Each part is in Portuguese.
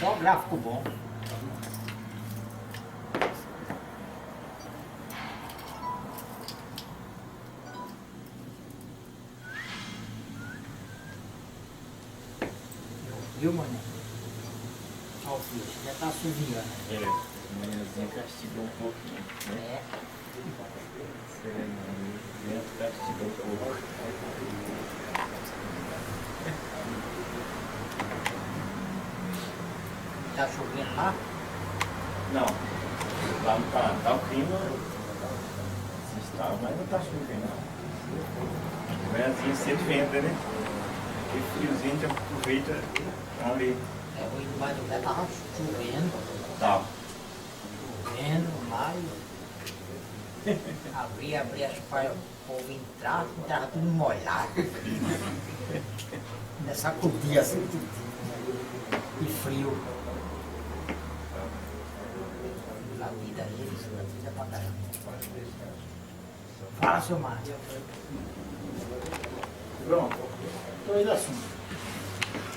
Só gráfico bom. Viu, mano? Olha o filho, já tá assoviando. Amanhãzinha castigou um pouquinho, né? Sereninha, castigou um pouco. Tá chovendo lá? Não, lá não tá o clima, assim está, mas não tá chovendo não. Amanhãzinha cedo venta, né? Aquele friozinho a gente aproveita ali. Hoje de madrugada tava chovendo. Tá. Chovendo, maio. Abri as para o povo entrar, entrava tudo molhado. Ainda sacudia assim tudo. E frio. A vida deles, a vida pra caramba. Fala, seu Márcio. Pronto, dois assuntos.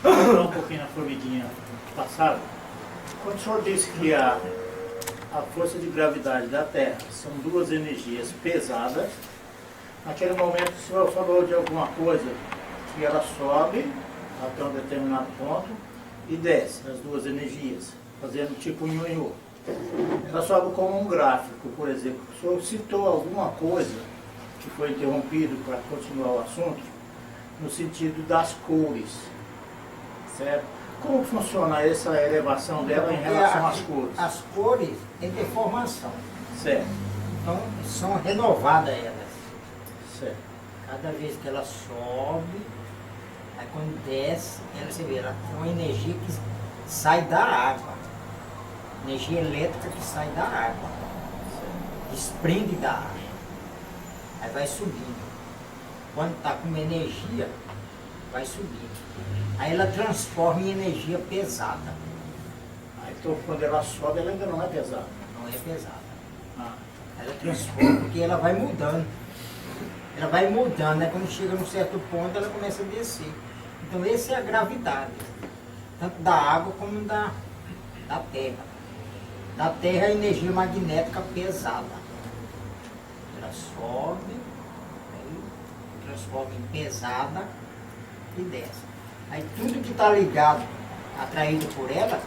Vou falar um pouquinho na formiguinha passada. Quando o senhor disse que a força de gravidade da Terra são duas energias pesadas, naquele momento o senhor falou de alguma coisa que ela sobe até um determinado ponto e desce, as duas energias, fazendo tipo um ionho. Ela sobe como um gráfico, por exemplo. O senhor citou alguma coisa que foi interrompido para continuar o assunto, no sentido das cores, certo? Como funciona essa elevação dela em relação às cores? As cores é deformação. Certo, Então são renovadas elas. certo. Cada vez que ela sobe, aí quando desce, você vê, ela tem uma energia que sai da água. Energia elétrica que sai da água. Desprende da água. Aí vai subindo. Quando está com uma energia, vai subindo. Aí ela transforma em energia pesada. Então quando ela sobe, ela ainda não é pesada. Não é pesada. Ah, Ela transforma porque ela vai mudando. Ela vai mudando, né? Quando chega num certo ponto, ela começa a descer. Então essa é a gravidade. Tanto da água como da terra. Da terra é a energia magnética pesada. Ela sobe, aí transforma em pesada e desce. Aí tudo que está ligado, atraído por ela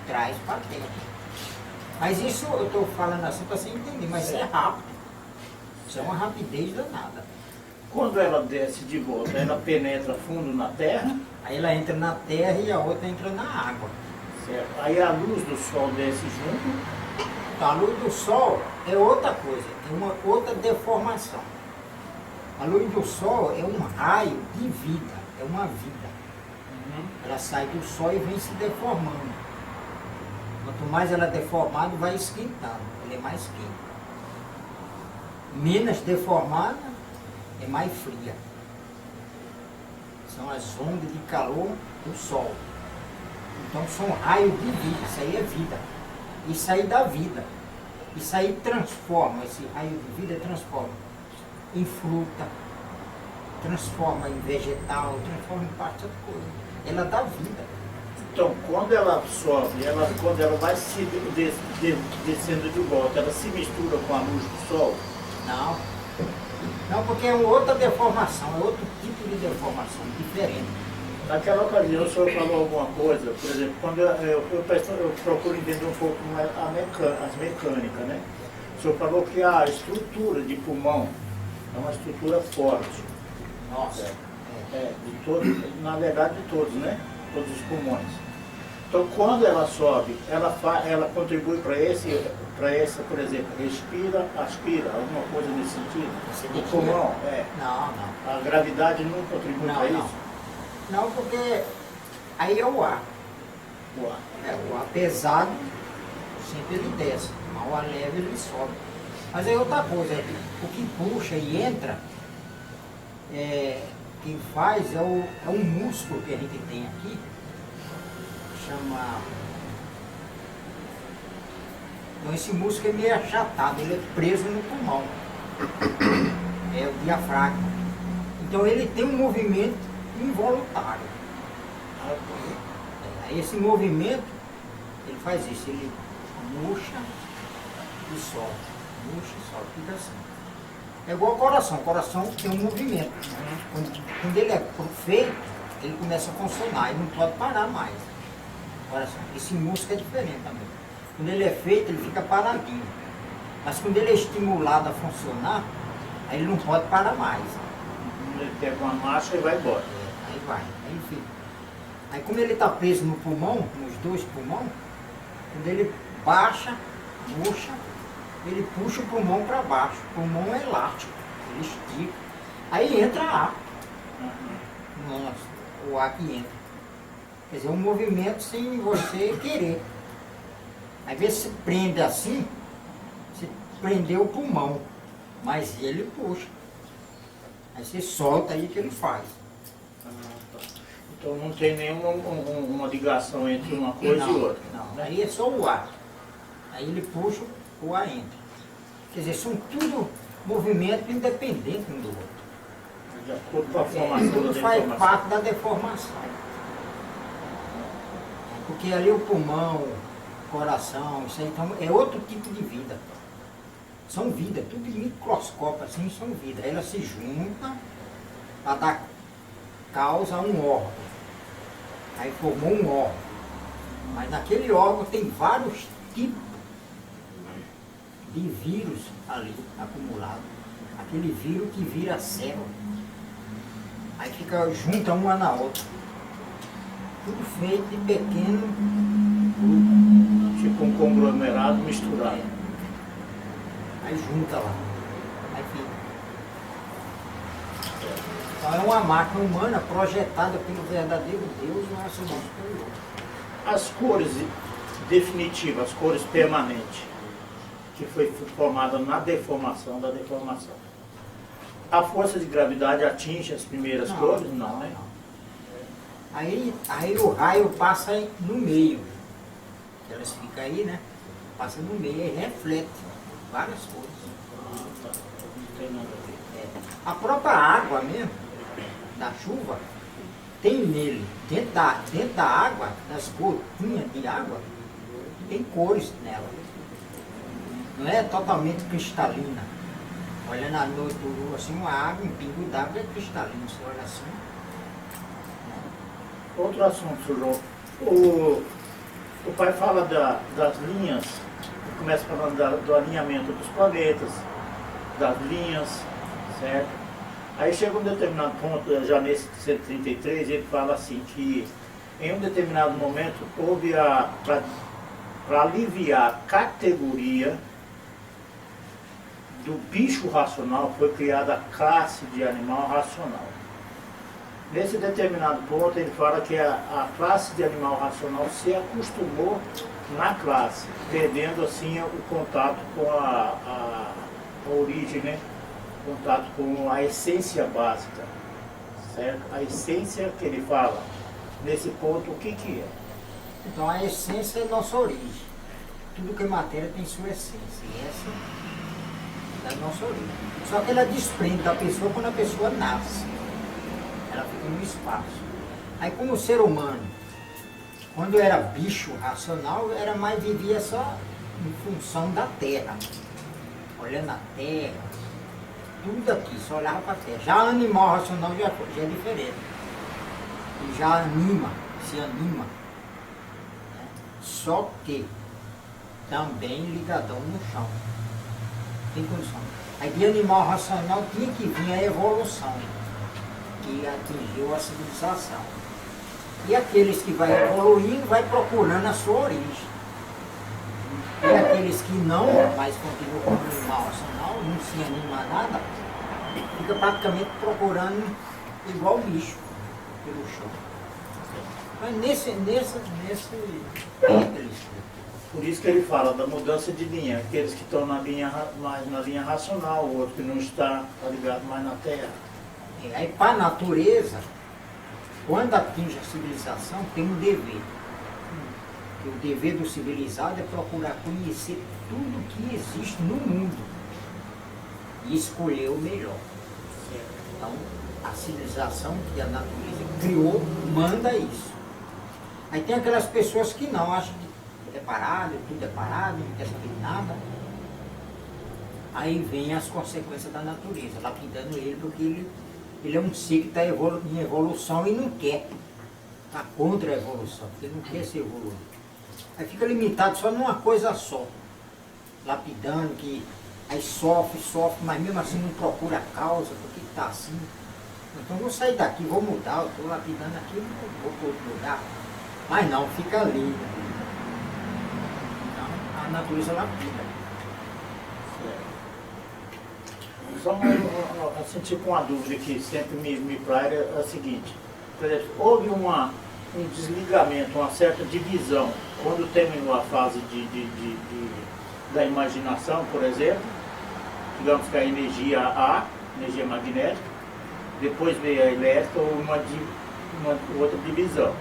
traz para a terra. Mas isso eu estou falando assim para você entender, mas isso é rápido. Isso é uma rapidez danada. quando ela desce de volta, ela penetra fundo na Terra, Aí ela entra na terra e a outra entra na água. certo? Aí a luz do Sol desce junto, Então, a luz do sol é outra coisa, é uma outra deformação. A luz do sol é um raio de vida, é uma vida. Ela sai do sol e vem se deformando. Quanto mais ela é deformada, vai esquentando, ela é mais quente. Menos deformada, é mais fria. São as ondas de calor do sol. Então são raios de vida, isso aí é vida. Isso aí dá vida. Isso aí transforma, esse raio de vida transforma em fruta, transforma em vegetal, transforma em parte de coisa. Ela dá vida. então quando ela sobe, quando ela vai se descendo de volta, ela se mistura com a luz do Sol. Não. Não, porque é outra deformação, é outro tipo de deformação, diferente. Naquela ocasião, o senhor falou alguma coisa, por exemplo, quando eu procuro entender um pouco mais as mecânicas, né? O senhor falou que a estrutura de pulmão é uma estrutura forte. Nossa. De todos, na verdade de todos, né? Todos os pulmões. Então quando ela sobe, ela contribui para essa, por exemplo, respira, aspira, alguma coisa nesse sentido. O pulmão, Não. a gravidade não contribui Não, para não. isso? Não, porque aí é o ar. O ar. O ar pesado sempre ele desce, mas o ar leve ele sobe. Mas aí outra coisa, o que puxa e entra, quem faz é um músculo que a gente tem aqui, chama. Então esse músculo é meio achatado, ele é preso no pulmão. É o diafragma. Então ele tem um movimento involuntário. Aí esse movimento, ele faz isso, ele murcha e solta, murcha e solta, fica assim. É igual o coração tem um movimento. Quando ele é feito, ele começa a funcionar, ele não pode parar mais. Coração. Esse músculo é diferente também. Quando ele é feito, ele fica paradinho. Mas quando ele é estimulado a funcionar, aí ele não pode parar mais. Ele pega uma marcha e vai embora. Aí vai, aí ele fica. Aí como ele está preso no pulmão, nos dois pulmões, quando ele baixa, murcha, ele puxa o pulmão para baixo. O pulmão é elástico, ele estica. Aí entra ar. Nossa, o ar que entra. Quer dizer, um movimento sem você querer. Às vezes se prende assim, você prendeu o pulmão, mas ele puxa. Aí você solta aí que ele faz. Então não tem nenhuma uma ligação entre uma coisa e outra. Não, aí é só o ar. Aí ele puxa, o ar entra. Quer dizer, são tudo movimentos independentes um do outro. De acordo com a formação Tudo da faz deformação. parte da deformação. Porque ali o pulmão, o coração, isso aí então, é outro tipo de vida. São vida, tudo em microscópio assim são vida. Elas se juntam para dar causa a um órgão. Aí formou um órgão. Mas naquele órgão tem vários tipos de vírus ali acumulados. Aquele vírus que vira célula. Aí fica junta uma na outra. Tudo feito de pequeno grupo. Tipo um conglomerado misturado. Aí junta lá. Aí fica. Então é uma máquina humana projetada pelo verdadeiro Deus nosso superior. As cores definitivas, as cores permanentes, que foi formada na deformação da deformação. A força de gravidade atinge as primeiras cores? Não, né? Aí o raio passa no meio. Elas ficam aí, né? Passa no meio e reflete várias cores. Não tem nada a ver. A própria água mesmo, da chuva, tem nele, dentro da água, nas gotinhas de água, tem cores nela. Não é totalmente cristalina. Olha na noite do lua, assim, uma água, um pingo d'água é cristalino, você olha assim. Outro assunto, João. O pai fala das linhas, começa falando do alinhamento dos planetas, das linhas, certo? Aí chega um determinado ponto, já nesse 133, ele fala assim que em um determinado momento houve para aliviar a categoria do bicho racional, foi criada a classe de animal racional. Nesse determinado ponto ele fala que a classe de animal racional se acostumou na classe, perdendo assim o contato com a origem, né? Contato com a essência básica, certo? A essência que ele fala, nesse ponto, o que é? Então a essência é nossa origem. Tudo que é matéria tem sua essência. E essa é a nossa origem. Só que ela desprende da pessoa quando a pessoa nasce. Ela fica no espaço. Aí como o ser humano, quando era bicho racional, era mais vivia só em função da terra. Olhando a terra, tudo aqui, só olhava para a terra. Já animal racional já é diferente. Ele já se anima. Né? Só que também ligadão no chão. Tem condição. Aí de animal racional tinha que vir a evolução, que atingiu a civilização. E aqueles que vai evoluindo, vai procurando a sua origem. E aqueles que não, mas continuam como animal racional, não se anima a nada, fica praticamente procurando igual bicho pelo chão. Mas nesse Por isso que ele fala da mudança de linha, aqueles que estão mais na linha racional, o outro que não está ligado mais na terra. Aí para a natureza, quando atinge a civilização, tem um dever. E o dever do civilizado é procurar conhecer tudo que existe no mundo e escolher o melhor. Então, a civilização que a natureza criou manda isso. Aí tem aquelas pessoas que não, acham que é parado, tudo é parado, não quer saber de nada. Aí vem as consequências da natureza, lapidando ele, porque ele é um ser que está em evolução e não quer. Está contra a evolução, porque ele não quer ser evoluído. Aí fica limitado só numa coisa só. Lapidando, que aí sofre, mas mesmo assim não procura a causa, por que está assim. Então vou sair daqui, vou mudar, eu estou lapidando aqui, vou para outro lugar. Mas não, fica ali. Então a natureza lapida. Só assim, tipo uma dúvida que sempre me praia é a seguinte. Por exemplo, houve um desligamento, uma certa divisão, quando terminou a fase da imaginação, por exemplo, digamos que a energia A, energia magnética, depois veio a elétrica ou uma outra divisão.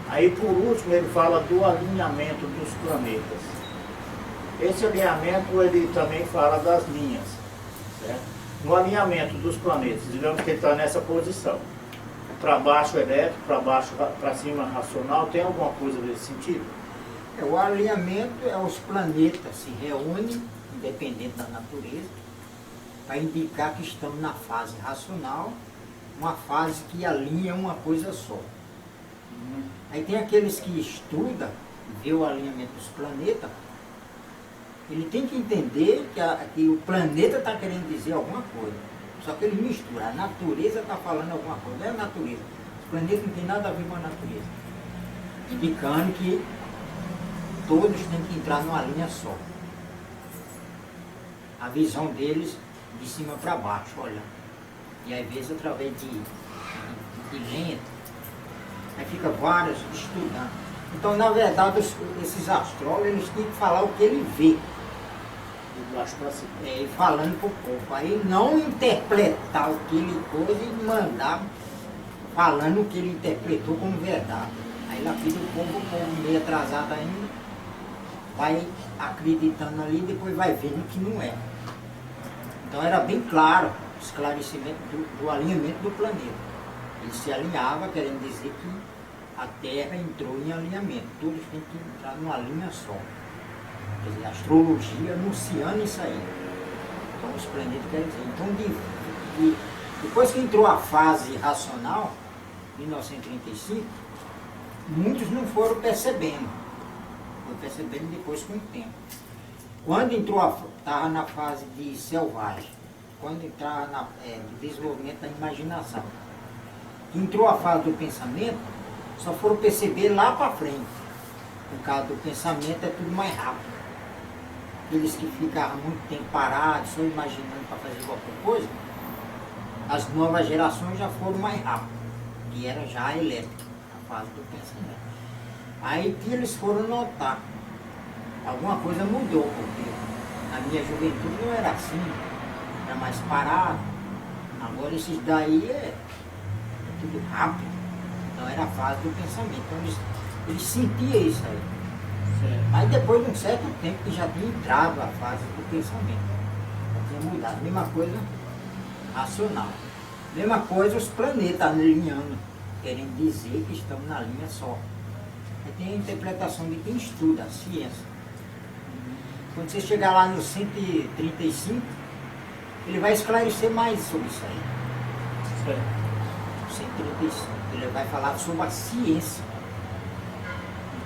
Aí por último ele fala do alinhamento dos planetas. Esse alinhamento ele também fala das linhas, certo? No alinhamento dos planetas, digamos que ele está nessa posição. Para baixo elétrico, para cima racional, tem alguma coisa nesse sentido? O alinhamento é os planetas se reúnem, independente da natureza, para indicar que estamos na fase racional, uma fase que alinha uma coisa só. Aí tem aqueles que estudam, vê o alinhamento dos planetas, ele tem que entender que o planeta está querendo dizer alguma coisa. Só que ele mistura, a natureza está falando alguma coisa, não é a natureza. O planeta não tem nada a ver com a natureza. Indicando que todos têm que entrar numa linha só. A visão deles de cima para baixo, olha. E às vezes através de lente, aí fica vários estudando. Então, na verdade, esses astrólogos, eles têm que falar o que ele vê. De baixo para cima. E falando para o povo. Aí não interpretar o que ele coisa e mandar falando o que ele interpretou como verdade. Aí lá fica o povo meio atrasado ainda, vai acreditando ali e depois vai vendo que não é. Então era bem claro o esclarecimento do alinhamento do planeta. Ele se alinhava, querendo dizer que a Terra entrou em alinhamento. Todos têm que entrar numa linha só. Quer dizer, a astrologia anunciando isso aí. Então os planetas querem dizer. Então depois que entrou a fase racional, 1935, muitos não foram percebendo. Foi percebendo depois com o tempo. Quando estava na fase de selvagem, quando entrava no desenvolvimento da imaginação, entrou a fase do pensamento, só foram perceber lá para frente. Por causa do pensamento é tudo mais rápido. Eles que ficavam muito tempo parados, só imaginando para fazer qualquer coisa, as novas gerações já foram mais rápido, que era já a elétrica, a fase do pensamento. Aí que eles foram notar, alguma coisa mudou, porque na minha juventude não era assim, era mais parado. Agora esses daí é tudo rápido, então era a fase do pensamento. Então eles sentiam isso aí. Certo. Mas depois de um certo tempo que já tinha entrado a fase do pensamento, já tinha mudado. Mesma coisa racional. Mesma coisa os planetas alinhando, querendo dizer que estamos na linha só. Aí tem a interpretação de quem estuda a ciência. Quando você chegar lá no 135, ele vai esclarecer mais sobre isso aí. Certo. 135. Ele vai falar sobre a ciência,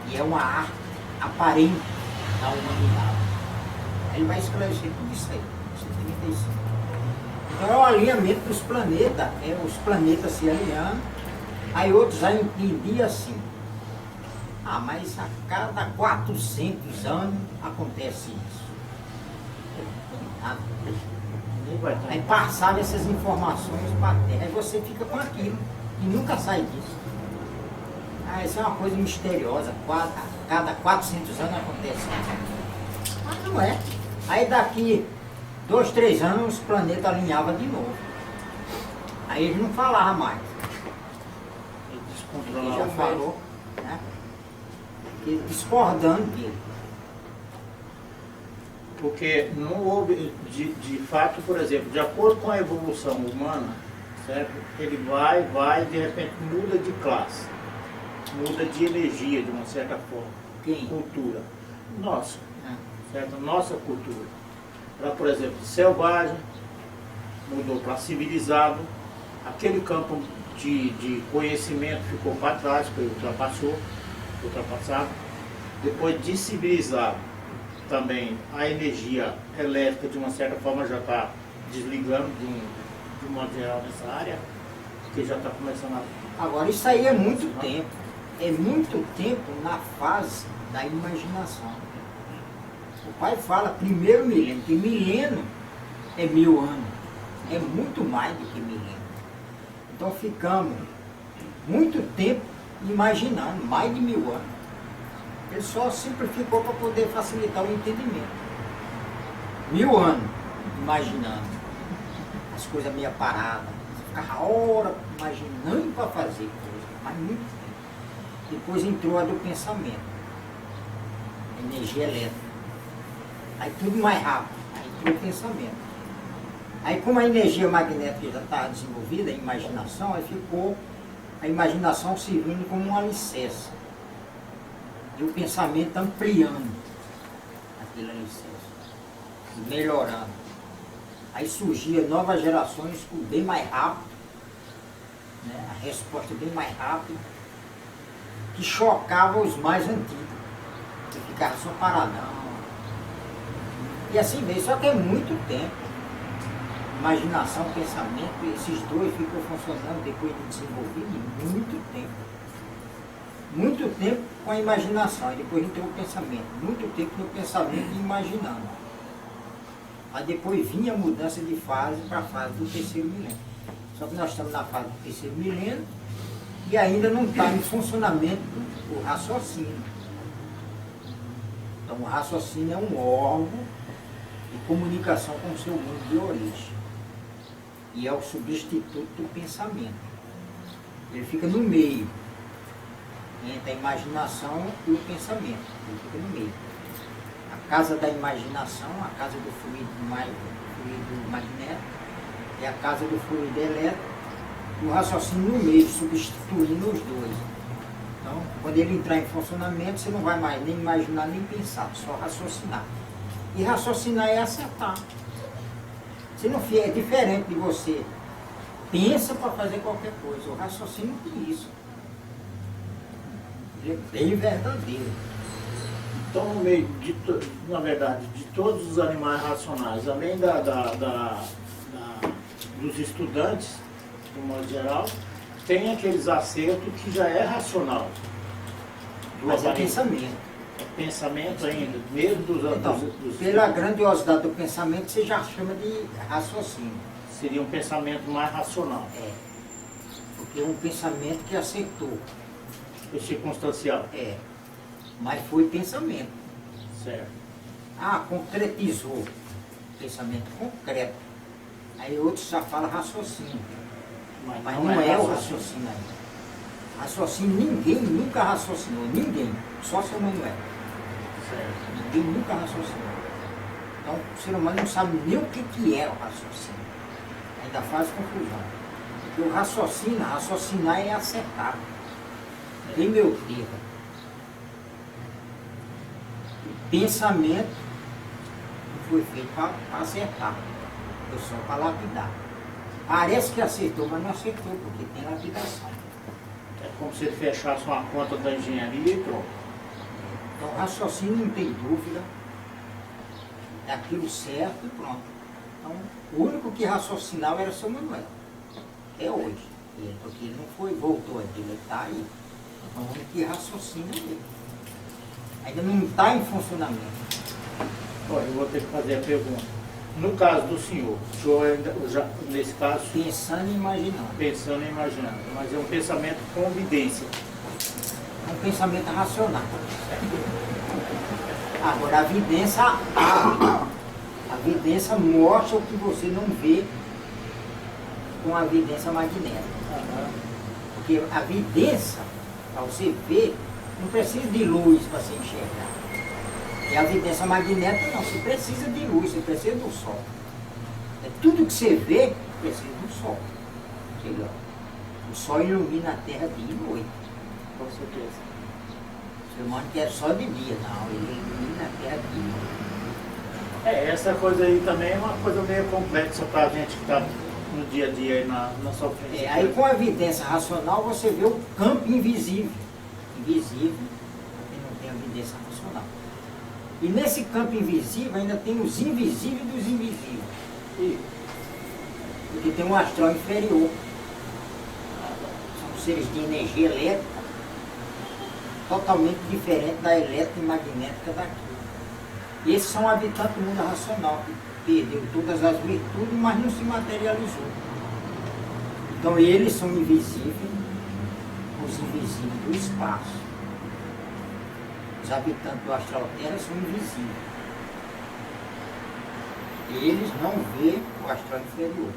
que é uma arte aparente da humanidade. Ele vai esclarecer tudo isso aí, 135. Então é o alinhamento dos planetas, os planetas se alinhando. Aí outros já entendiam assim. Mas a cada 400 anos acontece isso. Aí passaram essas informações para a Terra. Aí você fica com aquilo e nunca sai disso. Isso é uma coisa misteriosa. Cada 400 anos acontece isso. Mas não é. Aí daqui 2, 3 anos os planetas alinhavam de novo. Aí eles não falavam mais. Ele já falou, né? Discordando dele. Porque não houve, de fato, por exemplo, de acordo com a evolução humana, certo? Ele vai, de repente muda de classe. muda de energia de uma certa forma. Quem? Cultura. Nossa, Ah, certo? Nossa cultura. Ela, por exemplo, de selvagem, mudou para civilizado, aquele campo de conhecimento ficou para trás, foi ultrapassado. Depois de civilizado, também a energia elétrica de uma certa forma já está desligando de um modo geral nessa área, porque já está começando a... Agora, isso aí é muito tempo. É muito tempo na fase da imaginação. O pai fala primeiro milênio, que milênio é 1000 anos. É muito mais do que milênio. Então ficamos muito tempo imaginando, mais de 1000 anos. Ele só simplificou para poder facilitar o entendimento. 1000 anos imaginando as coisas meio paradas. Você ficava hora imaginando para fazer coisa, mas muito tempo. Depois entrou a do pensamento, a energia elétrica. Aí tudo mais rápido, aí entrou o pensamento. Aí como a energia magnética já estava desenvolvida, a imaginação, aí ficou a imaginação servindo como um alicerce. E o pensamento ampliando aquele alicerce, melhorando. Aí surgiam novas gerações com bem mais rápido, né? A resposta bem mais rápida, que chocava os mais antigos, que ficavam só paradão. E assim veio, só que é muito tempo. Imaginação, pensamento, esses dois ficam funcionando depois de desenvolvido muito tempo. Muito tempo com a imaginação, e depois entrou o pensamento. Muito tempo no pensamento e imaginando. Aí depois vinha a mudança de fase para a fase do terceiro milênio. Só que nós estamos na fase do terceiro milênio e ainda não está em funcionamento o raciocínio. Então o raciocínio é um órgão de comunicação com o seu mundo de origem. E é o substituto do pensamento. Ele fica no meio, entre a imaginação e o pensamento. Ele fica no meio. A casa da imaginação, a casa do fluido magnético, e a casa do fluido elétrico, e o raciocínio no meio, substituindo os dois. Então, quando ele entrar em funcionamento, você não vai mais nem imaginar nem pensar, só raciocinar. E raciocinar é acertar. Você não é diferente de você pensa para fazer qualquer coisa. O raciocínio tem isso. Ele é bem verdadeiro. Então, no meio de, na verdade, de todos os animais racionais, além dos estudantes, de modo geral, tem aqueles acertos que já é racional. Mas é pensamento. Pensamento ainda, mesmo Então, pela grandiosidade do pensamento, você já chama de raciocínio. Seria um pensamento mais racional. É. Porque é um pensamento que acertou. É circunstancial. É. Mas foi pensamento. Certo. Ah, concretizou. Pensamento concreto. Aí outros já falam raciocínio. Mas não é o raciocínio ainda. Raciocínio, ninguém nunca raciocinou. Ninguém. Só seu Manuel. Certo. Ninguém nunca raciocinou. Então, o ser humano não sabe nem o que é o raciocínio. Ainda faz confusão. Porque o raciocinar é acertar. Tem meu termo. O pensamento não foi feito para acertar. Foi só para lapidar. Parece que acertou, mas não acertou, porque tem lapidação. É como se ele fechasse uma conta da engenharia e pronto. Então, o raciocínio não tem dúvida, é aquilo certo e pronto. Então, o único que raciocinava era o seu Manuel, até hoje. Porque ele não foi, voltou aqui, ele está aí. Então, o único que raciocina é ele. Ainda não está em funcionamento. Olha, eu vou ter que fazer a pergunta. No caso do senhor, o senhor ainda, já, nesse caso, Pensando e imaginando. pensando e imaginando, mas é um pensamento com evidência. É um pensamento racional. Agora, a evidência abre. A evidência mostra o que você não vê com a evidência magnética. Porque a evidência, para você ver, não precisa de luz para se enxergar. E a evidência magnética não, você precisa de luz, você precisa do sol. É tudo que você vê, precisa do sol. Entendeu? O sol ilumina a terra dia e noite. com certeza. O ser humano quer só de dia, não, ele elimina até aqui. Essa coisa aí também é uma coisa meio complexa para a gente que está no dia a dia aí na sofrência. Aí com a evidência racional você vê o campo invisível. Invisível, porque não tem evidência racional. E nesse campo invisível ainda tem os invisíveis dos invisíveis. Porque tem um astral inferior. São seres de energia elétrica totalmente diferente da elétrica e magnética daqui. E esses são habitantes do mundo racional, que perdeu todas as virtudes, mas não se materializou. Então eles são invisíveis, os invisíveis do espaço. Os habitantes do astral terra são invisíveis. Eles não vêem o astral inferior,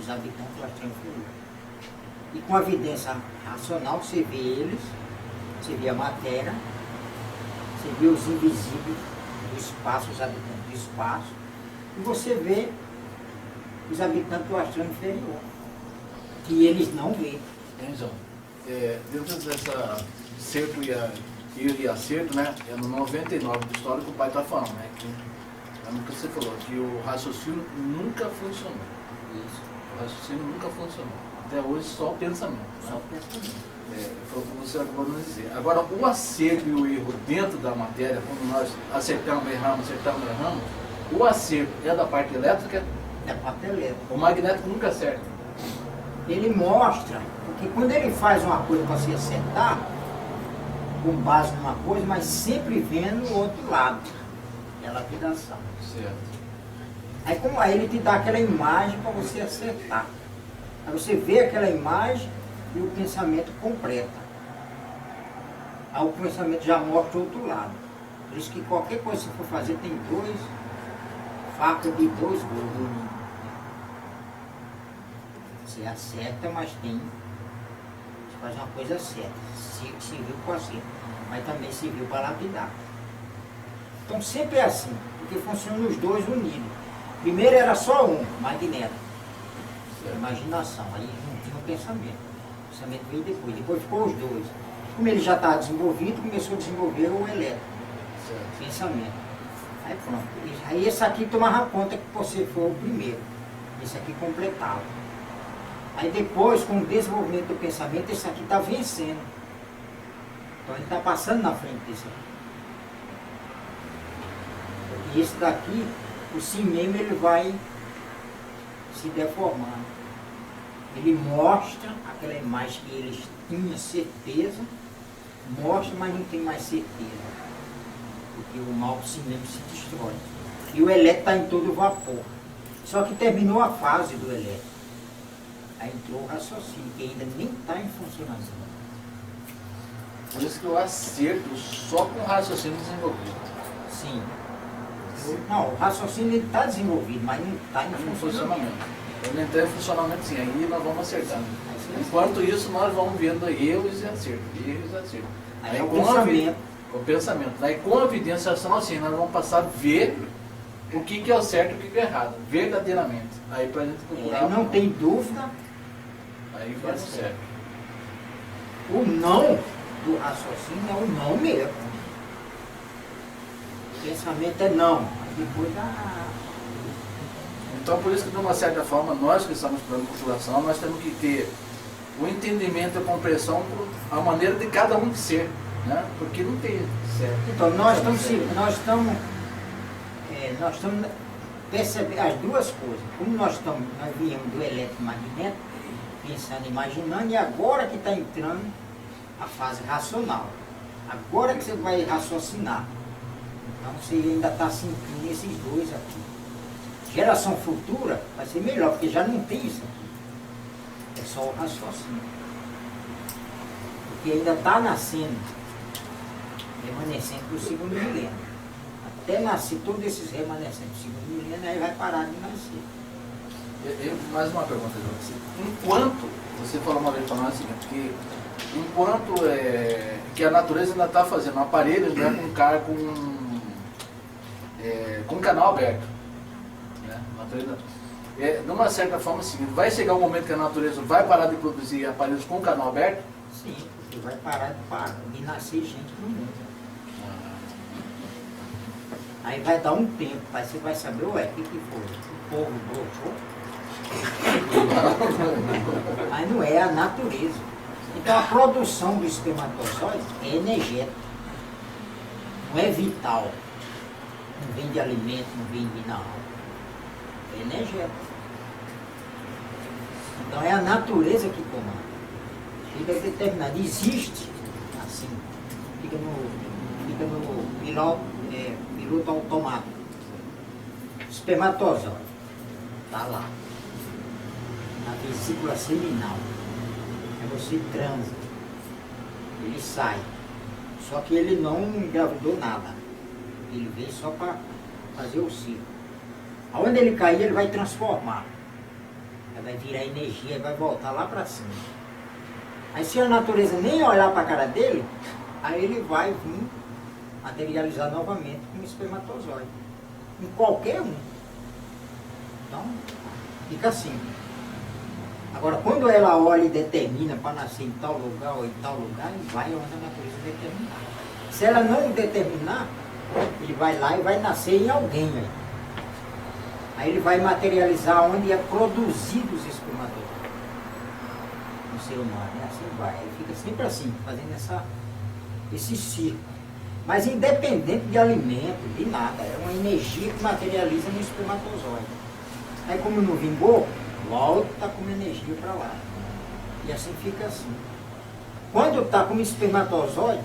os habitantes do astral inferior. E com a evidência racional você vê eles, você vê a matéria, você vê os invisíveis do espaço, os habitantes do espaço, e você vê os habitantes do astral inferior, que eles não veem. Então, dentro dessa acerto e acerto, né, é no 99 do histórico que o pai está falando, né, que é o que você falou, que o raciocínio nunca funcionou. Isso. O raciocínio nunca funcionou. Até hoje só o pensamento. Só o pensamento. Foi o que você acabou de dizer. Agora, o acerto e o erro dentro da matéria, quando nós acertamos, erramos, o acerto é da parte elétrica, É papeleta. o magnético nunca acerta. Ele mostra, porque quando ele faz uma coisa para se acertar, com base numa coisa, mas sempre vendo o outro lado. É a lapidação. Certo. Aí ele te dá aquela imagem para você acertar. Aí você vê aquela imagem e o pensamento completa. Aí o pensamento já mostra o outro lado. Por isso que qualquer coisa que você for fazer tem facas de dois gumes. Você acerta, mas tem. Você faz uma coisa certa. Serviu para acerto, mas também serviu para lapidar. Então sempre é assim, porque funcionam os dois unidos. Primeiro era só um, magnético. Imaginação, aí não tinha o pensamento. O pensamento veio depois ficou os dois. Como ele já estava desenvolvido, começou a desenvolver o elétrico, o pensamento. Aí pronto. Aí esse aqui tomava conta que você foi o primeiro. Esse aqui completava. Aí depois, com o desenvolvimento do pensamento, esse aqui está vencendo. Então ele está passando na frente desse aqui. E esse daqui, o si mesmo, ele vai se deformando. Ele mostra aquela imagem que eles tinham certeza, mostra, mas não tem mais certeza. Porque o mal si mesmo se destrói. E o elétrico está em todo vapor. Só que terminou a fase do elétrico. Aí entrou o raciocínio, que ainda nem está em funcionamento. Por isso que eu acerto só com raciocínio desenvolvido. Sim. Não, o raciocínio está desenvolvido, mas não está em Em funcionamento. funcionamento. Quando entrar em funcionamento, sim, aí nós vamos acertando. Enquanto isso, nós vamos vendo erros e acertos. Erros e acertos. Aí é o com pensamento. O pensamento. Aí com a evidência racional, assim, nós vamos passar a ver o que é o certo e o que é o errado. Verdadeiramente. Aí pra gente procurar. Aí não tem dúvida, Aí faz o certo. o não do raciocínio é o não mesmo. O pensamento é não. Aí depois Então, por isso que, de uma certa forma, nós que estamos estudando conjugação, nós temos que ter o entendimento e a compreensão a maneira de cada um de ser, né? Porque não tem certo. Então, nós estamos percebendo as duas coisas. Como nós viemos do eletromagnético, pensando, imaginando, e agora que está entrando a fase racional. Agora que você vai raciocinar. Então, você ainda está sentindo esses dois aqui. Geração futura vai ser melhor, porque já não tem isso aqui. É só o raciocínio. Porque ainda está nascendo, remanescente do segundo milênio. Até nascer todos esses remanescentes do segundo milênio, aí vai parar de nascer. Mais uma pergunta, João. Enquanto, você falou uma vez para nós o seguinte, que enquanto que a natureza ainda está fazendo aparelhos, né, com canal aberto. Né? De uma certa forma, assim, vai chegar um momento que a natureza vai parar de produzir aparelhos com canal aberto? Sim. Porque vai parar de nascer gente no mundo. Aí vai dar um tempo, aí você vai saber, ué, o que foi? O povo brotou? Mas não é a natureza. Então a produção do espermatozoide é energética. Não é vital. Não vem de alimento, não vem de nada. É energética. Então é a natureza que comanda. Fica determinado. Existe assim. Fica no piloto automático. Espermatozoide. Está lá. Na vesícula seminal. Aí você transa. Ele sai. Só que ele não engravidou nada. Ele veio só para fazer o ciclo. Aonde ele cair, ele vai transformar. Aí vai virar energia e vai voltar lá para cima. Aí se a natureza nem olhar para a cara dele, aí ele vai vir materializar novamente com um espermatozoide. Em qualquer um. Então, fica assim. Agora, quando ela olha e determina para nascer em tal lugar ou em tal lugar, ele vai onde a natureza determinar. Se ela não determinar, ele vai lá e vai nascer em alguém. Aí ele vai materializar onde é produzido os espermatozoides. No ser humano, né? Assim vai. Ele fica sempre assim, fazendo esse ciclo. Mas independente de alimento, de nada. É uma energia que materializa no espermatozoide. Aí como não vingou, volta com energia para lá. E assim fica assim. Quando está com espermatozoide,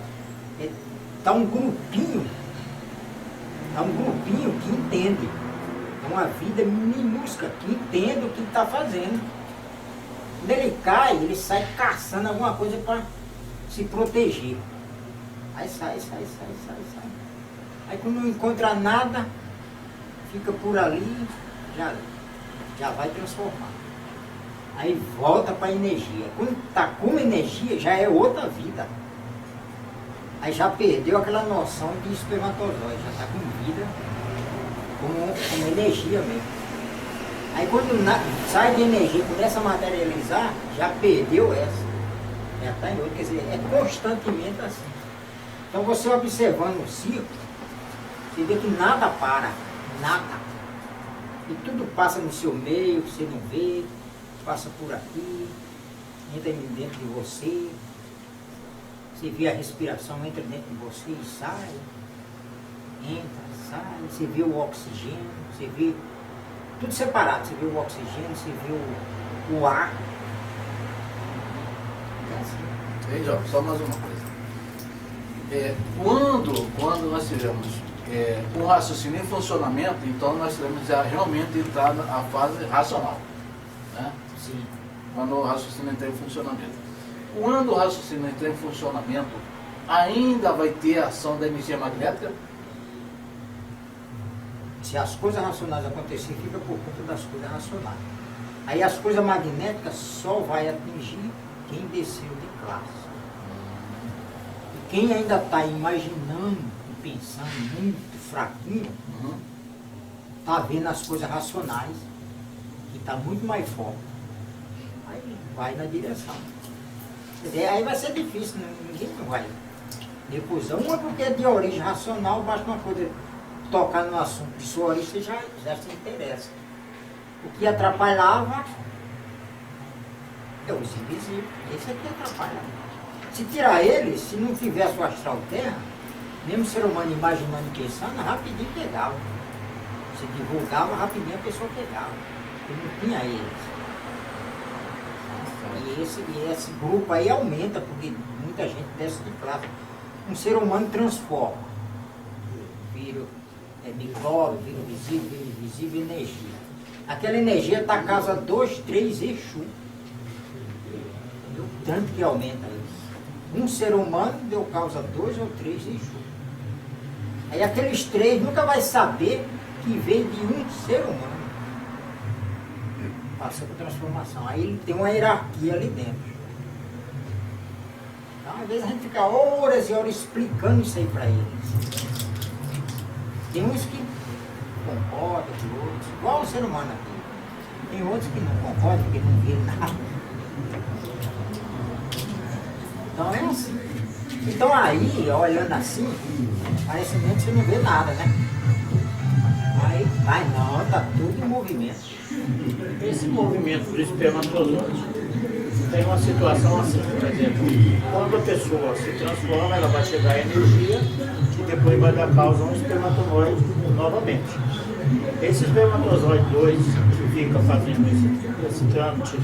está um grupinho que entende. É uma vida minúscula que entende o que está fazendo. Quando ele cai, ele sai caçando alguma coisa para se proteger. Aí sai. Aí quando não encontra nada, fica por ali, já vai transformar. Aí volta para a energia. Quando está com energia, já é outra vida. Aí já perdeu aquela noção de espermatozoide, já está com vida, como energia mesmo. Aí quando sai de energia, começa a materializar, já perdeu essa. Já está em outra, quer dizer, é constantemente assim. Então você observando o ciclo, você vê que nada para, nada. E tudo passa no seu meio, você não vê, passa por aqui, entra dentro de você. Você vê a respiração, entra dentro de você e sai. Entra, sai. Você vê o oxigênio, você vê tudo separado. Você vê o oxigênio, você vê o ar. É assim. Ei, Jó, só mais uma coisa. Quando nós tivemos um raciocínio em funcionamento, então nós tivemos já realmente entrar na fase racional. Né? Sim. Quando o raciocínio entrar em funcionamento. Quando o raciocínio entrar em funcionamento, ainda vai ter a ação da energia magnética? Se as coisas racionais acontecerem, fica por conta das coisas racionais. Aí as coisas magnéticas só vai atingir quem desceu de classe. E quem ainda está imaginando e pensando muito fraquinho, está vendo as coisas racionais, que está muito mais forte. Aí vai na direção. Quer dizer, aí vai ser difícil, ninguém não vai recusar. Uma porque é de origem racional, basta uma coisa tocar no assunto de sua origem, você já se interessa. O que atrapalhava é os invisíveis. Esse aqui atrapalha. Se tirar ele, se não tivesse o astral terra, mesmo o ser humano imaginando e pensando, rapidinho pegava. Se divulgava, rapidinho a pessoa pegava. Porque não tinha eles. E esse grupo aí aumenta, porque muita gente desce de classe. Um ser humano transforma. Vira micróbio, vira visível, energia. Aquela energia está a casa 2, 3 Exu. Entendeu? Tanto que aumenta isso. Um ser humano deu causa 2 ou 3 Exu. Aí aqueles 3 nunca vai saber que veio de um ser humano. Passou por transformação. Aí ele tem uma hierarquia ali dentro. Então, às vezes a gente fica horas e horas explicando isso aí para eles. Tem uns que concordam com outros, igual o ser humano aqui. Tem outros que não concordam, porque não vê nada. Então é assim. Então aí, olhando assim, parece mesmo que você não vê nada, né? Aí, mas não, tá tudo em movimento. Esse movimento do espermatozoide tem uma situação assim, por exemplo, quando a pessoa se transforma, ela vai chegar à energia e depois vai dar causa a um espermatozoide novamente. Esse espermatozoide 2 que fica fazendo esse trâmite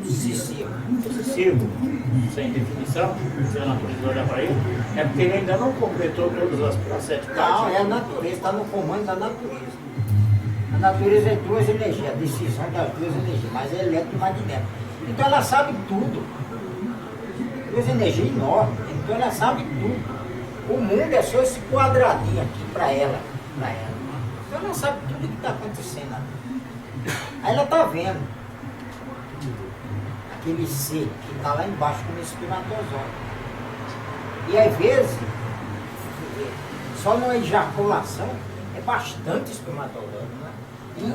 excessivo, sem definição, se a natureza olhar para ele, é porque ele ainda não completou todas as 7 Não, partes. é a natureza, está no comando da natureza. A natureza é duas energias, a decisão das duas energias, mas é eletromagnética. Então ela sabe tudo. Duas energias enormes, então ela sabe tudo. O mundo é só esse quadradinho aqui para ela. Então ela sabe tudo o que está acontecendo ali. Aí ela está vendo aquele ser que está lá embaixo como espermatozoide. E às vezes, só numa ejaculação, é bastante espermatozoide, né?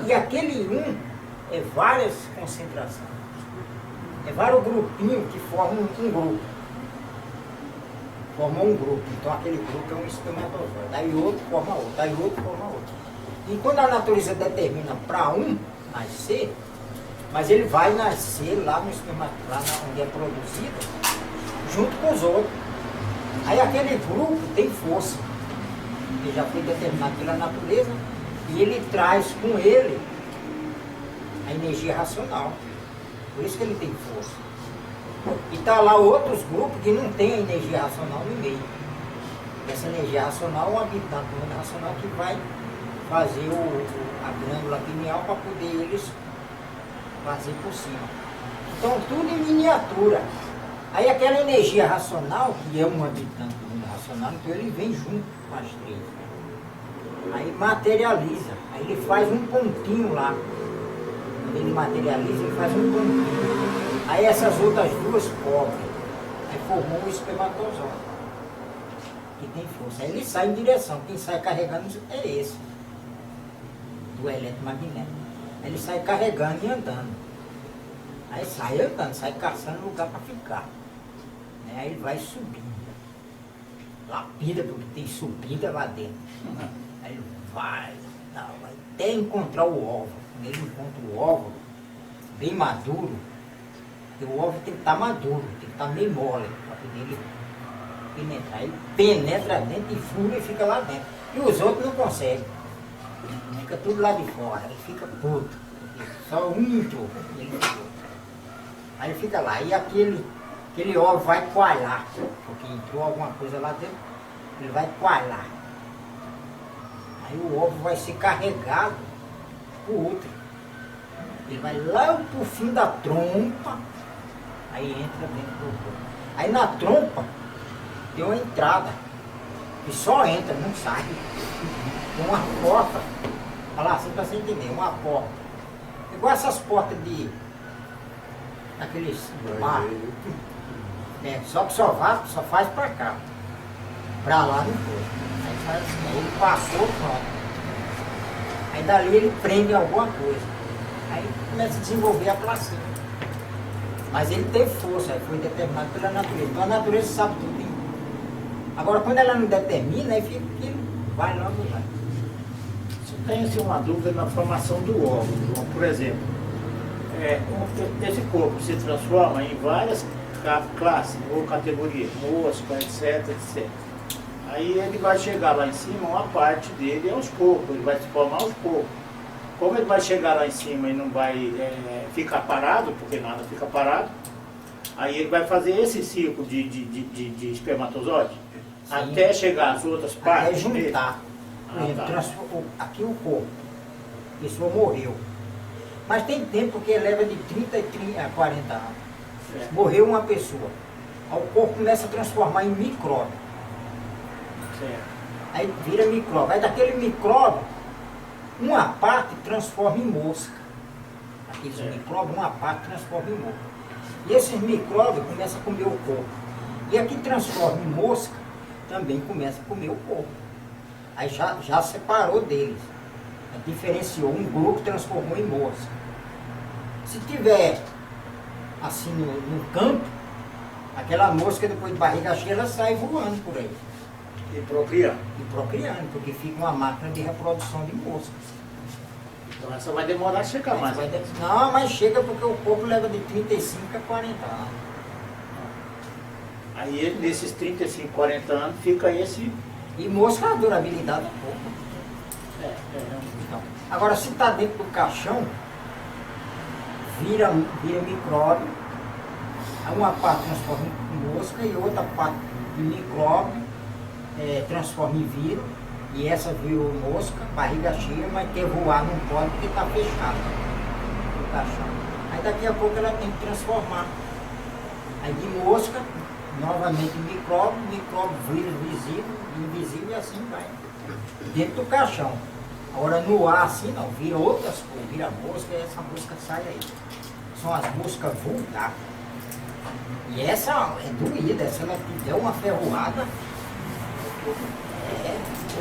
E aquele é várias concentrações. É vários grupinhos que formam um grupo. Formam um grupo. Então aquele grupo é um espermatozoide. Aí outro forma outro, aí outro forma outro. E quando a natureza determina para um nascer, mas ele vai nascer lá no espermatozoide, lá onde é produzido, junto com os outros. Aí aquele grupo tem força. Ele já foi determinado pela natureza e ele traz com ele a energia racional. Por isso que ele tem força. E está lá outros grupos que não tem a energia racional no meio. Essa energia racional é um habitante do mundo racional que vai fazer a glândula pineal para poder eles fazer por cima. Então tudo em miniatura. Aí aquela energia racional, que é um habitante do mundo racional, então ele vem junto com as três. Aí materializa, aí ele faz um pontinho lá. Quando ele materializa, ele faz um pontinho. Aí essas outras duas cobrem. Aí formou o espermatozoide, que tem força. Aí ele sai em direção, quem sai carregando é esse, do eletromagnético. Aí ele sai carregando e andando. Aí sai andando, sai caçando lugar para ficar. Aí ele vai subindo. Lapida, porque tem subida lá dentro. Aí ele vai até encontrar o óvulo. Quando ele encontra o óvulo, bem maduro, porque o óvulo tem que estar maduro, tem que estar meio mole, para poder ele penetrar. Ele penetra dentro e fura e fica lá dentro. E os outros não conseguem. Fica tudo lá de fora, ele fica puto. Só um entrou, ele ficou. Aí ele fica lá, e aquele óvulo vai coalhar, porque entrou alguma coisa lá dentro, ele vai coalhar. Aí o óvulo vai ser carregado para o útero. Ele vai lá pro fim da trompa, aí entra dentro do corpo. Aí na trompa tem uma entrada, que só entra, não sai. Tem uma porta, olha lá, você está sem entender, uma porta. Igual essas portas daqueles mar. Só que só faz para cá. Para lá não foi. Aí faz assim, aí ele passou, pronto. Aí dali ele prende alguma coisa. Aí começa a desenvolver a placenta. Mas ele teve força, aí foi determinado pela natureza. Então a natureza sabe tudo. Agora quando ela não determina, aí fica que vai logo lá. Tem-se uma dúvida na formação do óvulo. Por exemplo, esse corpo se transforma em várias classes ou categorias, mosca, etc, etc. Aí ele vai chegar lá em cima, uma parte dele é aos poucos, ele vai se formar aos poucos. Como ele vai chegar lá em cima e não vai ficar parado, porque nada fica parado, aí ele vai fazer esse ciclo de espermatozoide, até chegar às outras partes. É juntar. Por exemplo, aqui o corpo, a pessoa morreu. Mas tem tempo que leva de 30 a 40 anos. Morreu uma pessoa. Aí o corpo começa a transformar em micróbio. Aí vira micróbio. Aí daquele micróbio, uma parte transforma em mosca. Aqueles micróbios, uma parte transforma em mosca. E esses micróbios começam a comer o corpo. E a que transforma em mosca também começa a comer o corpo. Aí já separou deles. Diferenciou, um grupo transformou em mosca. Se tiver assim no campo, Aquela mosca, depois de barriga cheia, ela sai voando por aí. E procriar. E procriando, porque fica uma máquina de reprodução de moscas. Então essa vai demorar a chegar mais. Não, mas chega porque o corpo leva de 35 a 40 anos. Aí ele, nesses 35, 40 anos, fica esse. E mosca, a durabilidade é pouca. Então, agora, se está dentro do caixão, vira micróbio, aí uma parte transforma em mosca e outra parte de micróbio transforma em vírus, e essa virou mosca, barriga cheia, mas quer voar não pode porque está fechado o caixão. Aí daqui a pouco ela tem que transformar. Aí de mosca, novamente micróbio, vírus visível, invisível e assim vai. Dentro do caixão. Agora no ar assim não, vira outras coisas, vira mosca e essa mosca sai aí. São as moscas vulgares. E essa é doída, se ela te der uma ferroada,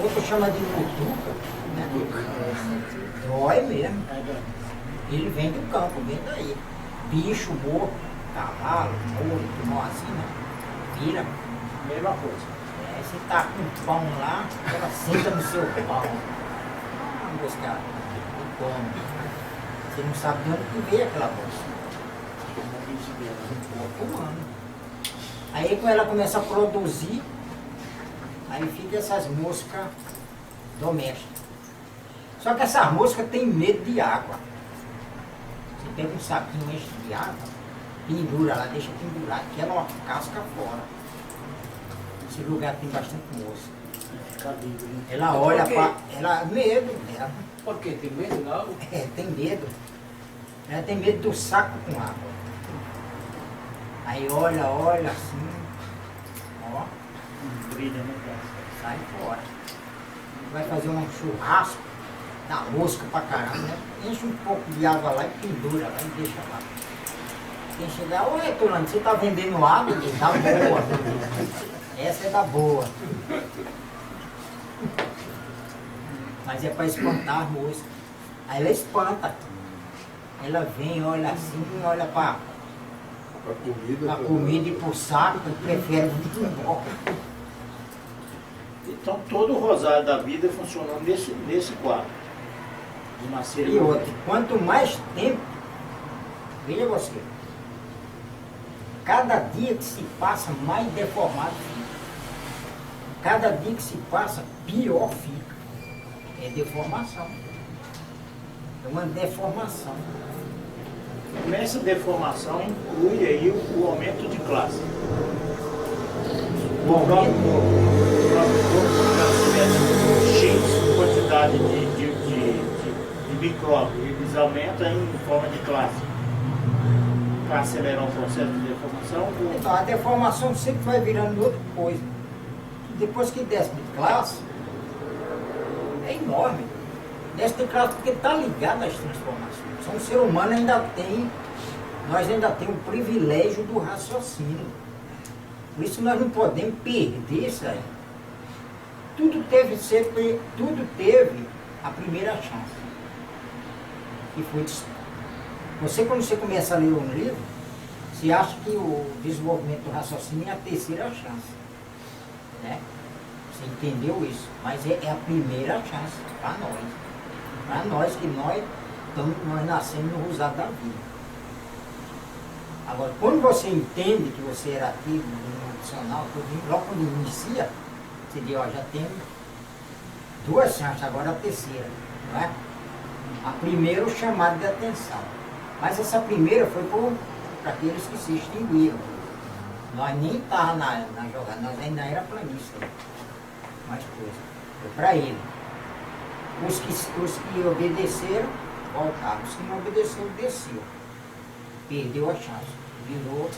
outro chama de mutuca, né? Dói mesmo. Ele vem do campo, vem daí. Bicho morto, cavalo, morto, não assim, né? Vira. Mesma coisa. Você tá com pão lá, ela senta no seu pão. Ah, mosca, come. Você não sabe de onde que veio aquela mosca. Humano. Aí quando ela começa a produzir, aí fica essas moscas domésticas. Só que essas moscas têm medo de água. Você pega um saquinho enche de água, pendura lá, deixa pendurar, quebra uma casca fora. Esse lugar tem bastante mosca. Ela olha para. Ela medo dela. Por quê? Tem medo da água? Tem medo. Ela tem medo do saco com água. Aí olha assim, ó, Brilha no braço. sai fora. Vai fazer um churrasco, dá mosca pra caramba, né? Enche um pouco de água lá e pendura lá e deixa lá. Quem chegar, ué, Tulano, você tá vendendo água? Tá boa. Essa é da boa. Mas é para espantar a mosca. Aí ela espanta. Ela vem, olha assim, olha para a comida e pro saco, prefere muito embora. Então todo o rosário da vida funcionou nesse quadro. De nascer E outra, quanto mais tempo, veja você, cada dia que se passa, mais deformado fica. Cada dia que se passa, pior fica. É deformação. É uma deformação. Nessa deformação inclui aí o aumento de classe. O próprio corpo, se tiver X quantidade de micróbio, eles aumentam em forma de classe. Para acelerar o processo de deformação. Então, a deformação sempre vai virando outra coisa. Depois que desce de classe, é enorme. Desce de classe porque está ligado às transformações. Então, o ser humano nós ainda temos o privilégio do raciocínio. Por isso nós não podemos perder isso aí. Tudo teve a primeira chance. Que foi quando você começa a ler um livro, você acha que o desenvolvimento do raciocínio é a terceira chance. Né? Você entendeu isso? Mas é a primeira chance para nós. Para nós que nós nascemos no rosado da vida. Agora, quando você entende que você era ativo no adicional, logo quando inicia, você diz, ó, já temos duas chances, agora a terceira. Não é? A primeira, o chamado de atenção. Mas essa primeira foi para aqueles que se extinguiram. Nós nem estávamos na jogada, nós ainda era planista. Mais coisa. Foi para ele. Os que obedeceram, voltaram. Os que não obedeceram, desceu. Perdeu a chance. Virou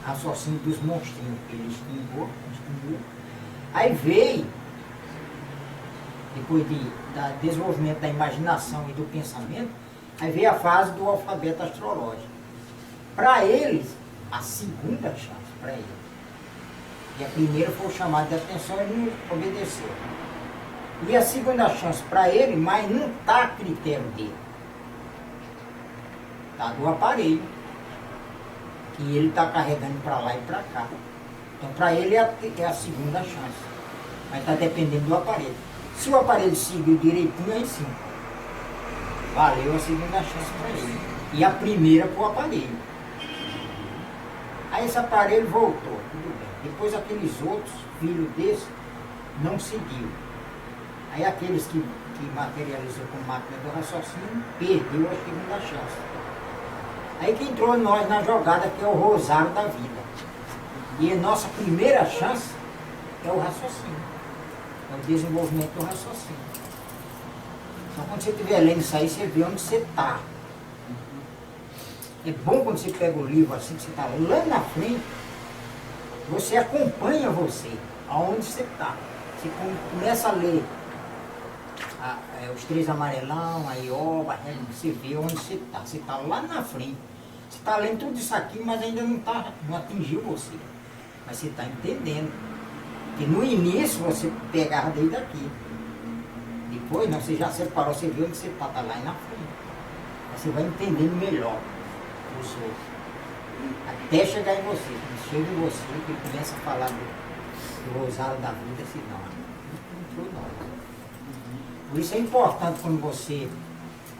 raciocínio dos monstrinhos. Ele extinguiu. Aí veio, depois do desenvolvimento da imaginação e do pensamento, aí veio a fase do alfabeto astrológico. Para eles, a segunda chance para ele. E a primeira foi o chamado de atenção, ele não obedeceu. E a segunda chance para ele, mas não está a critério dele. Está do aparelho. E ele está carregando para lá e para cá. Então, para ele é a segunda chance. Mas está dependendo do aparelho. Se o aparelho seguir direitinho, aí sim. Valeu a segunda chance para ele. E a primeira para o aparelho. Aí esse aparelho voltou, tudo bem. Depois aqueles outros, filhos desse, não seguiu. Aí aqueles que materializou com máquina do raciocínio, perdeu a segunda chance. Aí que entrou nós na jogada, que é o rosário da vida. E a nossa primeira chance é o raciocínio. É o desenvolvimento do raciocínio. Então quando você estiver lendo isso aí, você vê onde você está. É bom quando você pega o livro assim, que você está lá na frente, você acompanha você, aonde você está. Você começa a ler os três amarelão, a Ioba, você vê onde você está. Você está lá na frente. Você está lendo tudo isso aqui, mas ainda não atingiu você. Mas você está entendendo. Porque no início você pegava desde aqui. Depois não, você já separou, você viu onde você está lá na frente. Aí você vai entendendo melhor os outros. Até chegar em você. Quando chega em você, que começa a falar do rosário da vida, assim, não entrou não. Por isso é importante quando você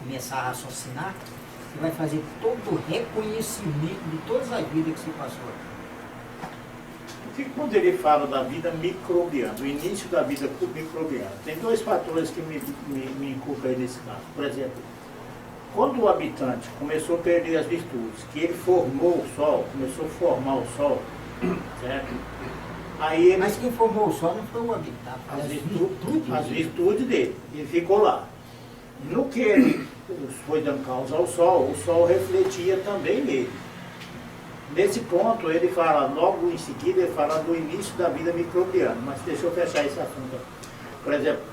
começar a raciocinar, você vai fazer todo o reconhecimento de todas as vidas que você passou. Porque quando ele fala da vida microbiana, do início da vida microbiana, tem dois fatores que me inculcam aí nesse caso. Por exemplo, quando o habitante começou a perder as virtudes, que ele formou o Sol, começou a formar o Sol, certo? Aí ele, Mas quem formou o Sol não foi o habitante, as virtudes dele, ele ficou lá. No que ele foi dando causa ao Sol, o Sol refletia também nele. Nesse ponto, ele fala, logo em seguida, ele fala do início da vida microbiana. Mas deixa eu fechar esse assunto. Por exemplo,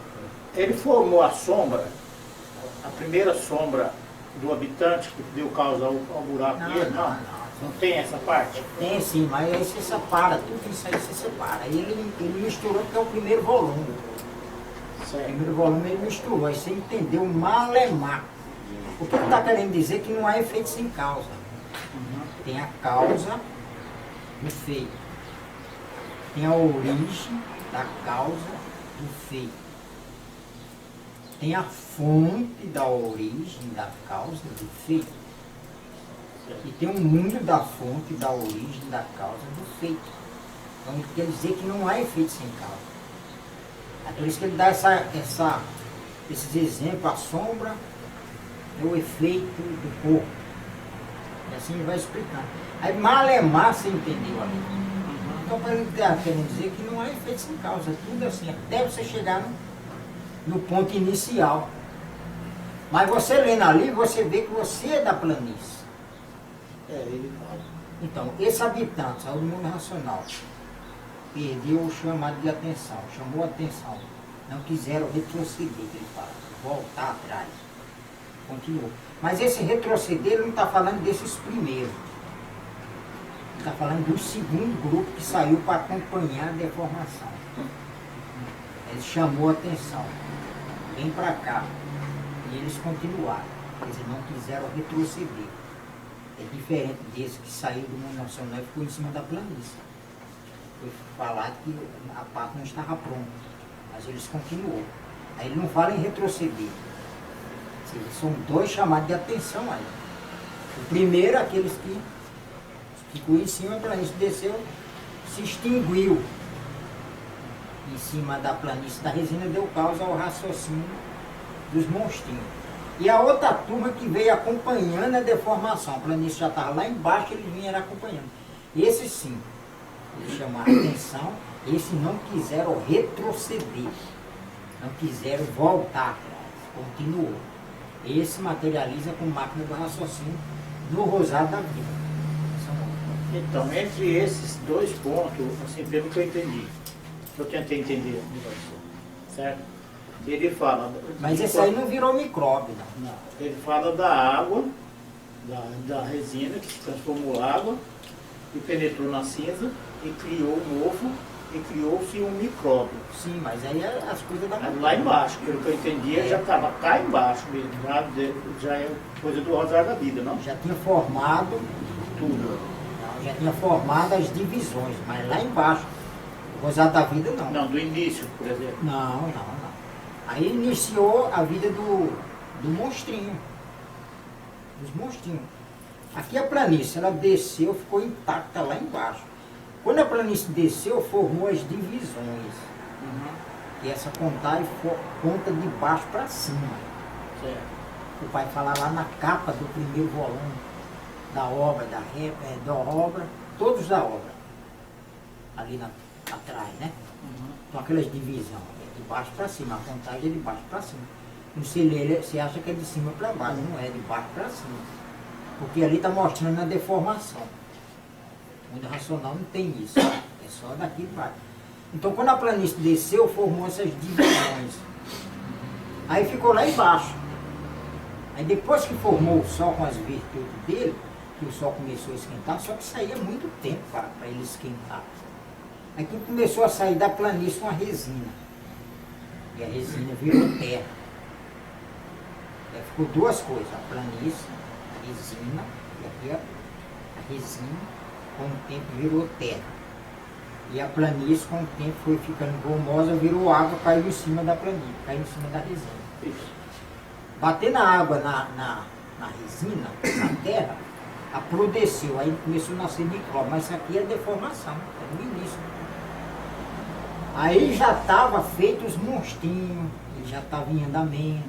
ele formou a sombra, a primeira sombra do habitante que deu causa ao buraco dele, não tem essa parte? Tem sim, mas aí você separa, tudo isso aí você separa. Aí ele misturou porque é o primeiro volume. O primeiro volume ele misturou, aí você entendeu malemar. O que ele está querendo dizer que não há efeito sem causa. Tem a causa do feito. Tem a origem da causa do feito. Tem a fonte da origem da causa do feito. E tem um mundo da fonte da origem da causa do feito. Então quer dizer que não há efeito sem causa. É por isso que ele dá esses exemplos, a sombra é o efeito do corpo. E assim ele vai explicando. Aí malemar você entendeu ali. Então ele está querendo dizer que não há efeito sem causa. Tudo assim, até você chegar no ponto inicial. Mas você lendo ali, você vê que você é da planície. Ele fala. Então, esse habitante saiu do mundo racional, perdeu o chamado de atenção, chamou a atenção, não quiseram retroceder, ele fala, voltar atrás, continuou. Mas esse retroceder ele não está falando desses primeiros, ele está falando do segundo grupo que saiu para acompanhar a deformação. Ele chamou a atenção, vem para cá, e eles continuaram, quer dizer, não quiseram retroceder. É diferente desse que saiu do mundo nacional e ficou em cima da planície. Foi falado que a parte não estava pronta, mas eles continuou. Aí ele não fala em retroceder. São dois chamados de atenção aí. O primeiro, aqueles que ficou em cima da planície, desceu, se extinguiu em cima da planície da resina, deu causa ao raciocínio dos monstrinhos. E a outra turma que veio acompanhando a deformação, a planície já estava lá embaixo, eles vinham acompanhando. Esse sim, eles chamaram a atenção, esses não quiseram retroceder, não quiseram voltar atrás, continuou. Esse materializa com máquina do raciocínio no rosário da vida. Então, entre esses dois pontos, assim, pelo que eu entendi, que eu tentei entender, certo? Ele fala... Mas esse aí não virou micróbio, não. Não, ele fala da água, da resina que se transformou em água e penetrou na cinza e criou um mofo e criou-se um micróbio. Sim, mas aí é as coisas da matéria. Lá embaixo, pelo que eu entendi, já estava cá embaixo mesmo, já é coisa do rosário da vida, não? Já tinha formado Tudo. Já tinha formado as divisões, mas lá embaixo, o Rosado da Vida não. Não, do início, por exemplo. Não. Aí iniciou a vida do monstrinho. Dos monstrinhos. Aqui a planície, ela desceu, ficou intacta lá embaixo. Quando a planície desceu, formou as divisões. E essa contagem conta de baixo para cima. Certo. O pai fala lá na capa do primeiro volume da obra, da obra, todos da obra. Ali atrás, né? Então aquelas divisões, de baixo para cima, a contagem é de baixo para cima. Não se lê, você acha que é de cima para baixo, não é, de baixo para cima. Porque ali está mostrando a deformação. O mundo racional não tem isso, é só daqui de baixo. Então quando a planície desceu, formou essas divisões. Aí ficou lá embaixo. Aí depois que formou o Sol com as virtudes dele, que o Sol começou a esquentar, só que saía muito tempo para ele esquentar. Aí que começou a sair da planície uma resina. E a resina virou terra. Aí ficou duas coisas, a planície, a resina, e aqui a resina, com o tempo virou terra. E a planície, com o tempo, foi ficando gomosa, virou água, caiu em cima da planície, caiu em cima da resina. Isso. Bater na água, na resina, na terra, aprodeceu, aí começou a nascer micróbio, mas isso aqui é deformação, é no início. Aí já estava feito os monstrinhos, ele já estava em andamento,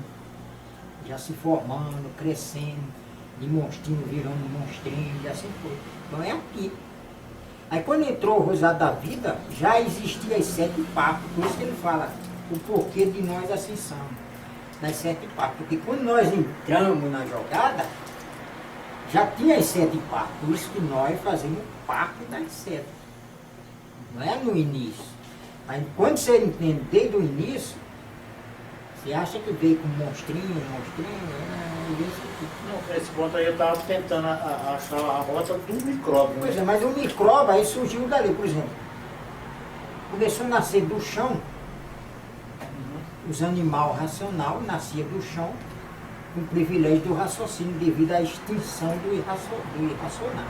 já se formando, crescendo, de monstrinho virando monstrinho, e assim foi. Então é aqui. Aí quando entrou o Rosado da Vida, já existia as 7 partes, por isso que ele fala o porquê de nós assim somos, das 7 partes. Porque quando nós entramos na jogada, já tinha as 7 partes, por isso que nós fazemos parte das 7. Não é no início. Mas quando você entende desde o início, você acha que veio com monstrinho, isso aqui. Não, nesse ponto aí eu estava tentando achar a rota do micróbio. Pois é, mas o micróbio aí surgiu dali, por exemplo. Começou a nascer do chão, os animais racionais nasciam do chão com o privilégio do raciocínio devido à extinção do irracional.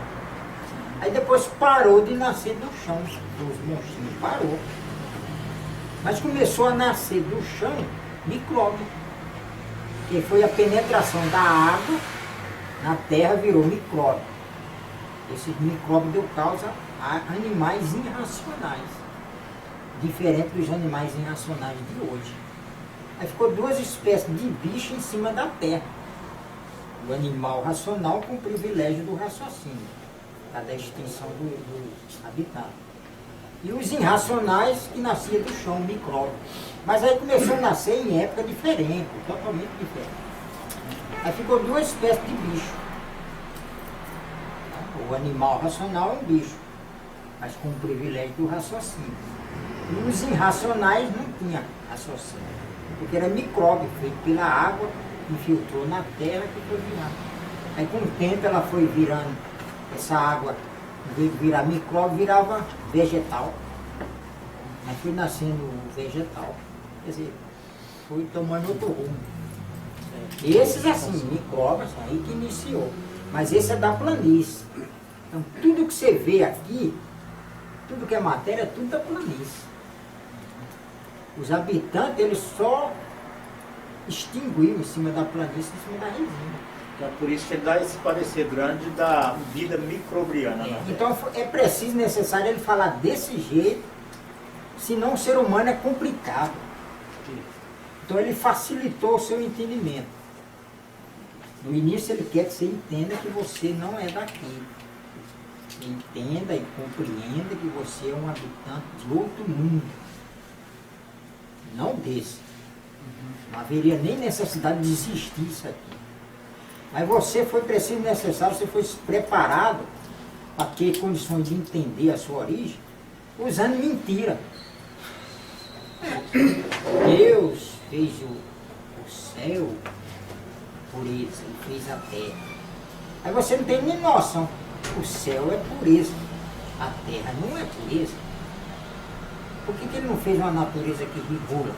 Aí depois parou de nascer do chão, dos monstrinhos, parou. Mas começou a nascer do chão micróbio, que foi a penetração da água na terra, virou micróbio. Esse micróbio deu causa a animais irracionais, diferente dos animais irracionais de hoje. Aí ficou 2 espécies de bicho em cima da terra. O animal racional com o privilégio do raciocínio, da extinção do habitat. E os irracionais que nasciam do chão, micróbio. Mas aí começou a nascer em época diferente, totalmente diferente. Aí ficou 2 espécies de bicho. O animal racional é um bicho, mas com o privilégio do raciocínio. E os irracionais não tinham raciocínio, porque era micróbio, feito pela água, infiltrou na terra que foi virando. Aí com o tempo ela foi virando, essa água, em vez de virar micróbio, virava vegetal. Aí foi nascendo o vegetal. Quer dizer, foi tomando outro rumo. Esses assim, micróbios, aí que iniciou. Mas esse é da planície. Então tudo que você vê aqui, tudo que é matéria, é tudo da planície. Os habitantes, eles só extinguiram em cima da planície, em cima da resina. Então é por isso que ele dá esse parecer grande da vida microbiana. Né? Então é preciso, necessário ele falar desse jeito, senão o ser humano é complicado. Então ele facilitou o seu entendimento. No início ele quer que você entenda que você não é daqui. Entenda e compreenda que você é um habitante de outro mundo. Não desse. Não haveria nem necessidade de existir isso aqui. Mas você foi preciso, necessário, você foi preparado para ter condições de entender a sua origem, usando mentira. Deus fez o céu pureza, ele fez a terra. Aí você não tem nem noção. O céu é pureza, a terra não é pureza. Por que ele não fez uma natureza que regula?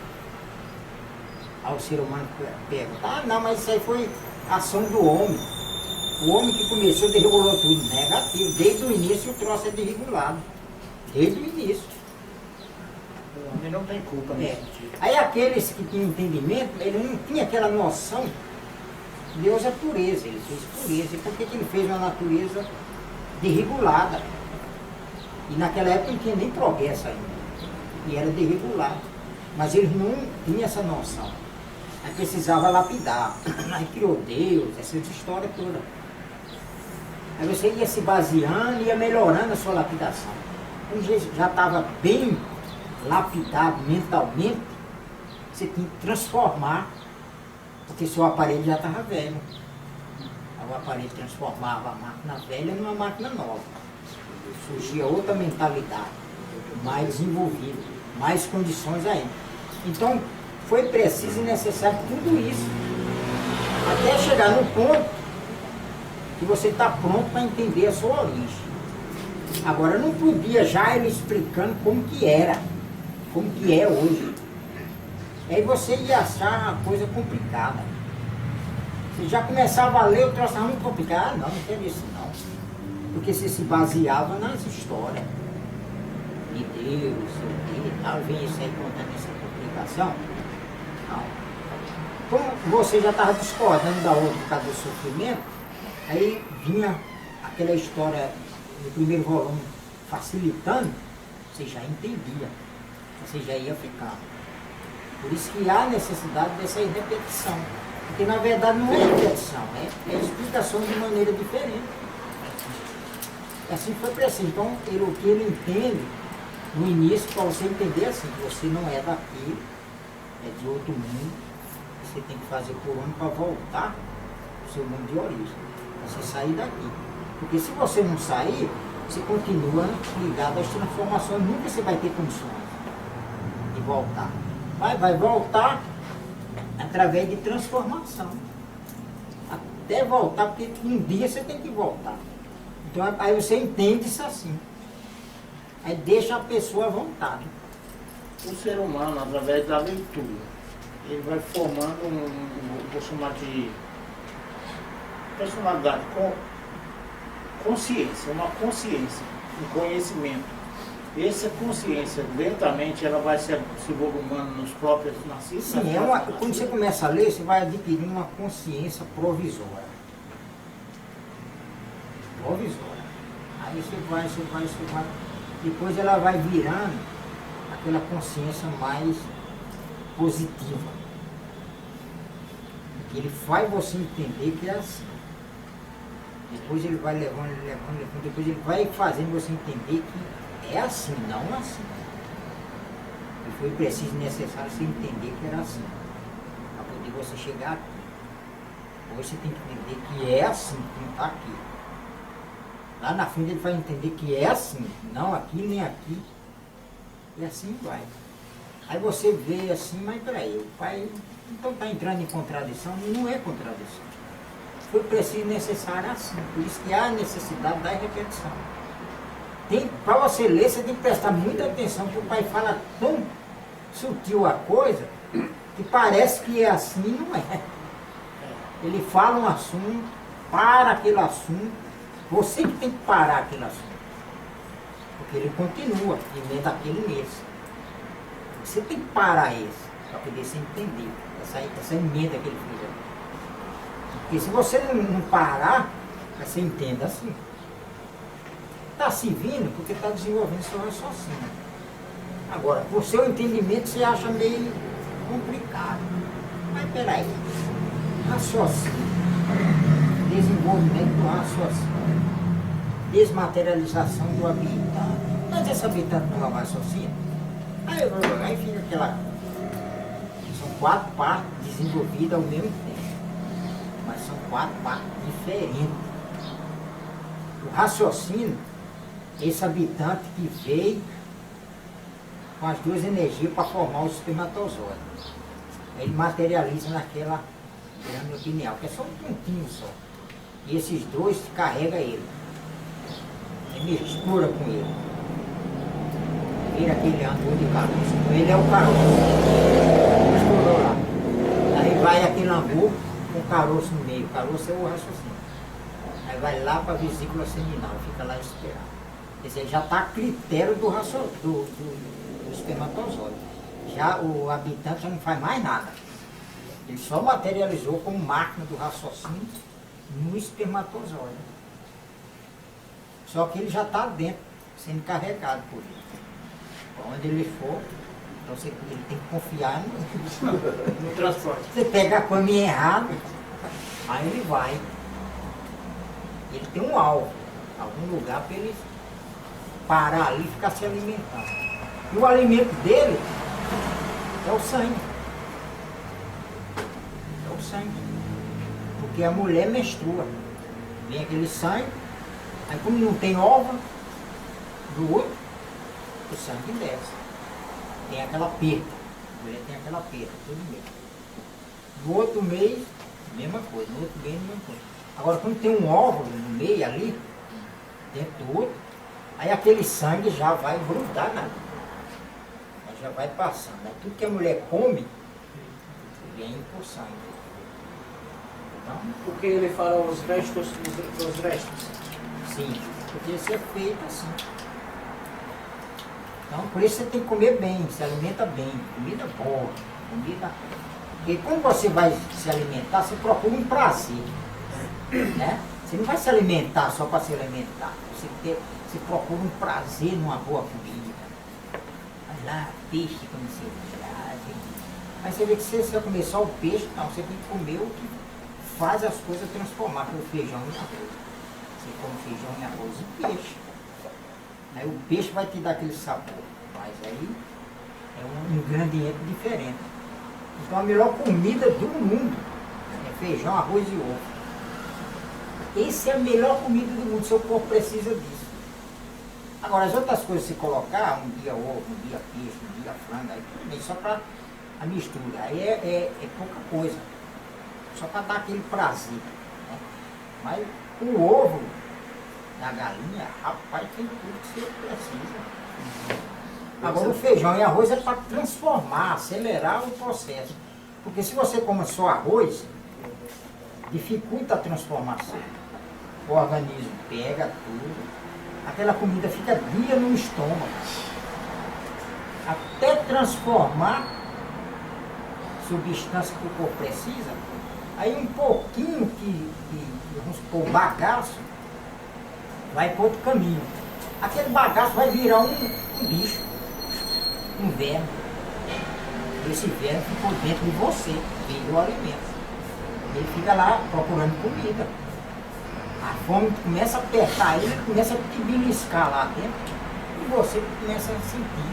Ao ser humano pergunta, não, mas isso aí foi ação do homem. O homem que começou desregulou tudo, negativo. Desde o início o troço é desregulado. Desde o início. O homem não tem culpa nesse sentido. Aí aqueles que tinham entendimento, ele não tinha aquela noção. Deus é pureza, ele fez pureza. E por que ele fez uma natureza desregulada? E naquela época não tinha nem progresso ainda. E era desregulado. Mas eles não tinham essa noção. Aí precisava lapidar. Aí criou Deus, essas histórias todas. Aí você ia se baseando e ia melhorando a sua lapidação. Quando já estava bem lapidado mentalmente, você tinha que transformar, porque seu aparelho já estava velho. Aí o aparelho transformava a máquina velha numa máquina nova. Surgia outra mentalidade, mais desenvolvida, mais condições ainda. Então, foi preciso e necessário tudo isso, até chegar no ponto que você está pronto para entender a sua origem. Agora, não podia já ele explicando como que era, como que é hoje. Aí você ia achar uma coisa complicada. Você já começava a ler, o troço estava muito complicado. Não, não tem isso não. Porque você se baseava nas histórias de Deus, sei o quê, tal, vem isso aí contando essa complicação. Não. Como você já estava discordando da outra por causa do sofrimento, aí vinha aquela história no primeiro volume facilitando, você já entendia, você já ia ficar. Por isso que há necessidade dessa repetição. Porque na verdade não é repetição, é explicação de maneira diferente. Assim foi preciso. Então, o que ele entende no início, para você entender assim, que você não é daqui, é de outro mundo, você tem que fazer por ano para voltar ao seu mundo de origem, para você sair daqui. Porque se você não sair, você continua ligado às transformações, nunca você vai ter condições de voltar. Vai voltar através de transformação. Até voltar, porque um dia você tem que voltar. Então aí você entende isso assim. Aí deixa a pessoa à vontade. O ser humano, através da leitura, ele vai formando vou chamar de personalidade, consciência, uma consciência, um conhecimento. Essa consciência, lentamente, ela vai se volumando nos próprios nascidos. Sim, quando você começa a ler, você vai adquirindo uma consciência provisória. Provisória. Aí você vai. Depois ela vai virando aquela consciência mais positiva. Porque ele faz você entender que é assim. Depois ele vai levando, depois ele vai fazendo você entender que é assim, não assim. E foi preciso e necessário você entender que era assim, para poder você chegar aqui. Hoje você tem que entender que é assim, que não está aqui. Lá na frente ele vai entender que é assim, não aqui nem aqui. E assim vai. Aí você vê assim, mas peraí, o pai então está entrando em contradição? Não é contradição. Foi preciso e necessário assim. Por isso que há a necessidade da repetição. Para você ler, você tem que prestar muita atenção, porque o pai fala tão sutil a coisa, que parece que é assim e não é. Ele fala um assunto, para aquele assunto, você que tem que parar aquele assunto. Porque ele continua, emenda aquele nesse. Você tem que parar esse, para poder se entender, essa emenda que ele fez. Porque se você não parar, você entenda assim. Está se vindo porque está desenvolvendo seu raciocínio. Agora, por seu entendimento, você acha meio complicado. Mas peraí, raciocínio, desenvolvimento do raciocínio, desmaterialização do habitante. Mas esse habitante não é um raciocínio? Aí fica aquela... São 4 partes desenvolvidas ao mesmo tempo. Mas são 4 partes diferentes. O raciocínio, esse habitante que veio com as 2 energias para formar o espermatozoide. Ele materializa naquela grândula pineal, que é só um pontinho só. E esses 2 carregam ele. Ele mistura com ele. Vira aquele angu de caroço. Ele é o caroço. Misturou lá. Aí vai aquele angu com o caroço no meio. O caroço é o raciocínio. Aí vai lá para a vesícula seminal, fica lá esperando. Quer dizer, já está a critério do espermatozoide. Já o habitante já não faz mais nada. Ele só materializou como máquina do raciocínio no espermatozoide. Só que ele já está dentro, sendo carregado por ele. Onde ele for, então ele tem que confiar no transporte. Você pega a caminho errado, aí ele vai. Ele tem um alvo, algum lugar para ele parar ali e ficar se alimentando. E o alimento dele é o sangue. É o sangue. Porque a mulher menstrua. Vem aquele sangue, aí como não tem ova do outro, o sangue desce. Tem aquela perda. A mulher tem aquela perda, todo mês. No outro mês, mesma coisa. No outro mês, mesma coisa. Agora, quando tem um óvulo no meio ali, dentro do outro, aí aquele sangue já vai grudar na língua. Já vai passando. Aí tudo que a mulher come, vem por sangue. Então, Porque ele fala os restos dos restos. sim, podia ser feito assim. Então, por isso você tem que comer bem, se alimenta bem, comida boa, comida... Porque quando você vai se alimentar, você procura um prazer, né? Você não vai se alimentar só para se alimentar. Você procura um prazer numa boa comida. Vai lá, peixe, como você faz. Mas você vê que se você comer só o peixe, não, você tem que comer o que faz as coisas transformar pelo feijão e arroz. Você come feijão e arroz e peixe. Aí o peixe vai te dar aquele sabor, mas aí é um ingrediente diferente. Então a melhor comida do mundo é feijão, arroz e ovo. Essa é a melhor comida do mundo, seu corpo precisa disso. Agora as outras coisas se colocar, um dia ovo, um dia peixe, um dia frango, aí tudo bem, só para a mistura. Aí é pouca coisa, só para dar aquele prazer. Né? Mas o ovo da galinha, rapaz, tem tudo que você precisa. Agora o feijão e arroz é para transformar, acelerar o processo. Porque se você come só arroz, dificulta a transformação. O organismo pega tudo, aquela comida fica dia no estômago. Até transformar substância que o corpo precisa, aí um pouquinho vamos supor, o bagaço, vai para outro caminho. Aquele bagaço vai virar um bicho, um verme. Esse verme ficou dentro de você, veio o alimento. Ele fica lá procurando comida. A fome começa a apertar ele, começa a te beliscar lá dentro e você começa a sentir.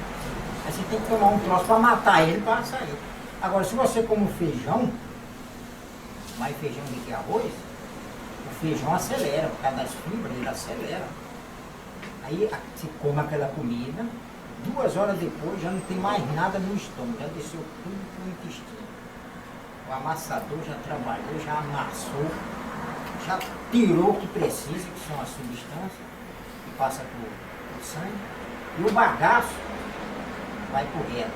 Aí você tem que tomar um troço para matar ele, para sair. Agora, se você come feijão, mais feijão do que arroz, o feijão acelera, por causa das fibras, ele acelera. Aí você come aquela comida, 2 horas depois já não tem mais nada no estômago, já desceu tudo para o intestino. O amassador já trabalhou, já amassou, já tirou o que precisa, que são as substâncias, que passa por sangue, e o bagaço vai por reto.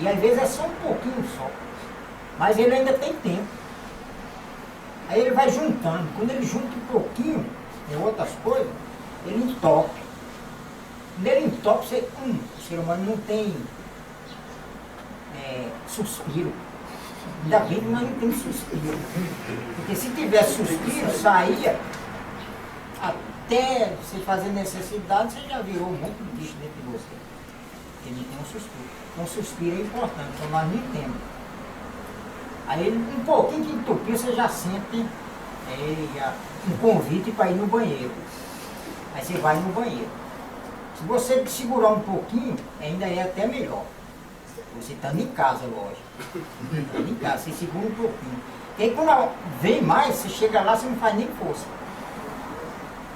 E às vezes é só um pouquinho só, mas ele ainda tem tempo. Aí ele vai juntando, quando ele junta um pouquinho em outras coisas, ele entope. Quando ele entope, o ser humano não tem suspiro. Ainda bem que nós não temos suspiro. Porque se tivesse suspiro, saía até você fazer necessidade, você já virou um monte de bicho dentro de você. Porque não tem um suspiro. Então o suspiro é importante, então nós não temos. Aí um pouquinho que entupiu, você já sente um convite para ir no banheiro. Aí você vai no banheiro. Se você segurar um pouquinho, ainda é até melhor. Você estando em casa, lógico. Estando em casa, você segura um pouquinho. E aí quando vem mais, você chega lá, você não faz nem força.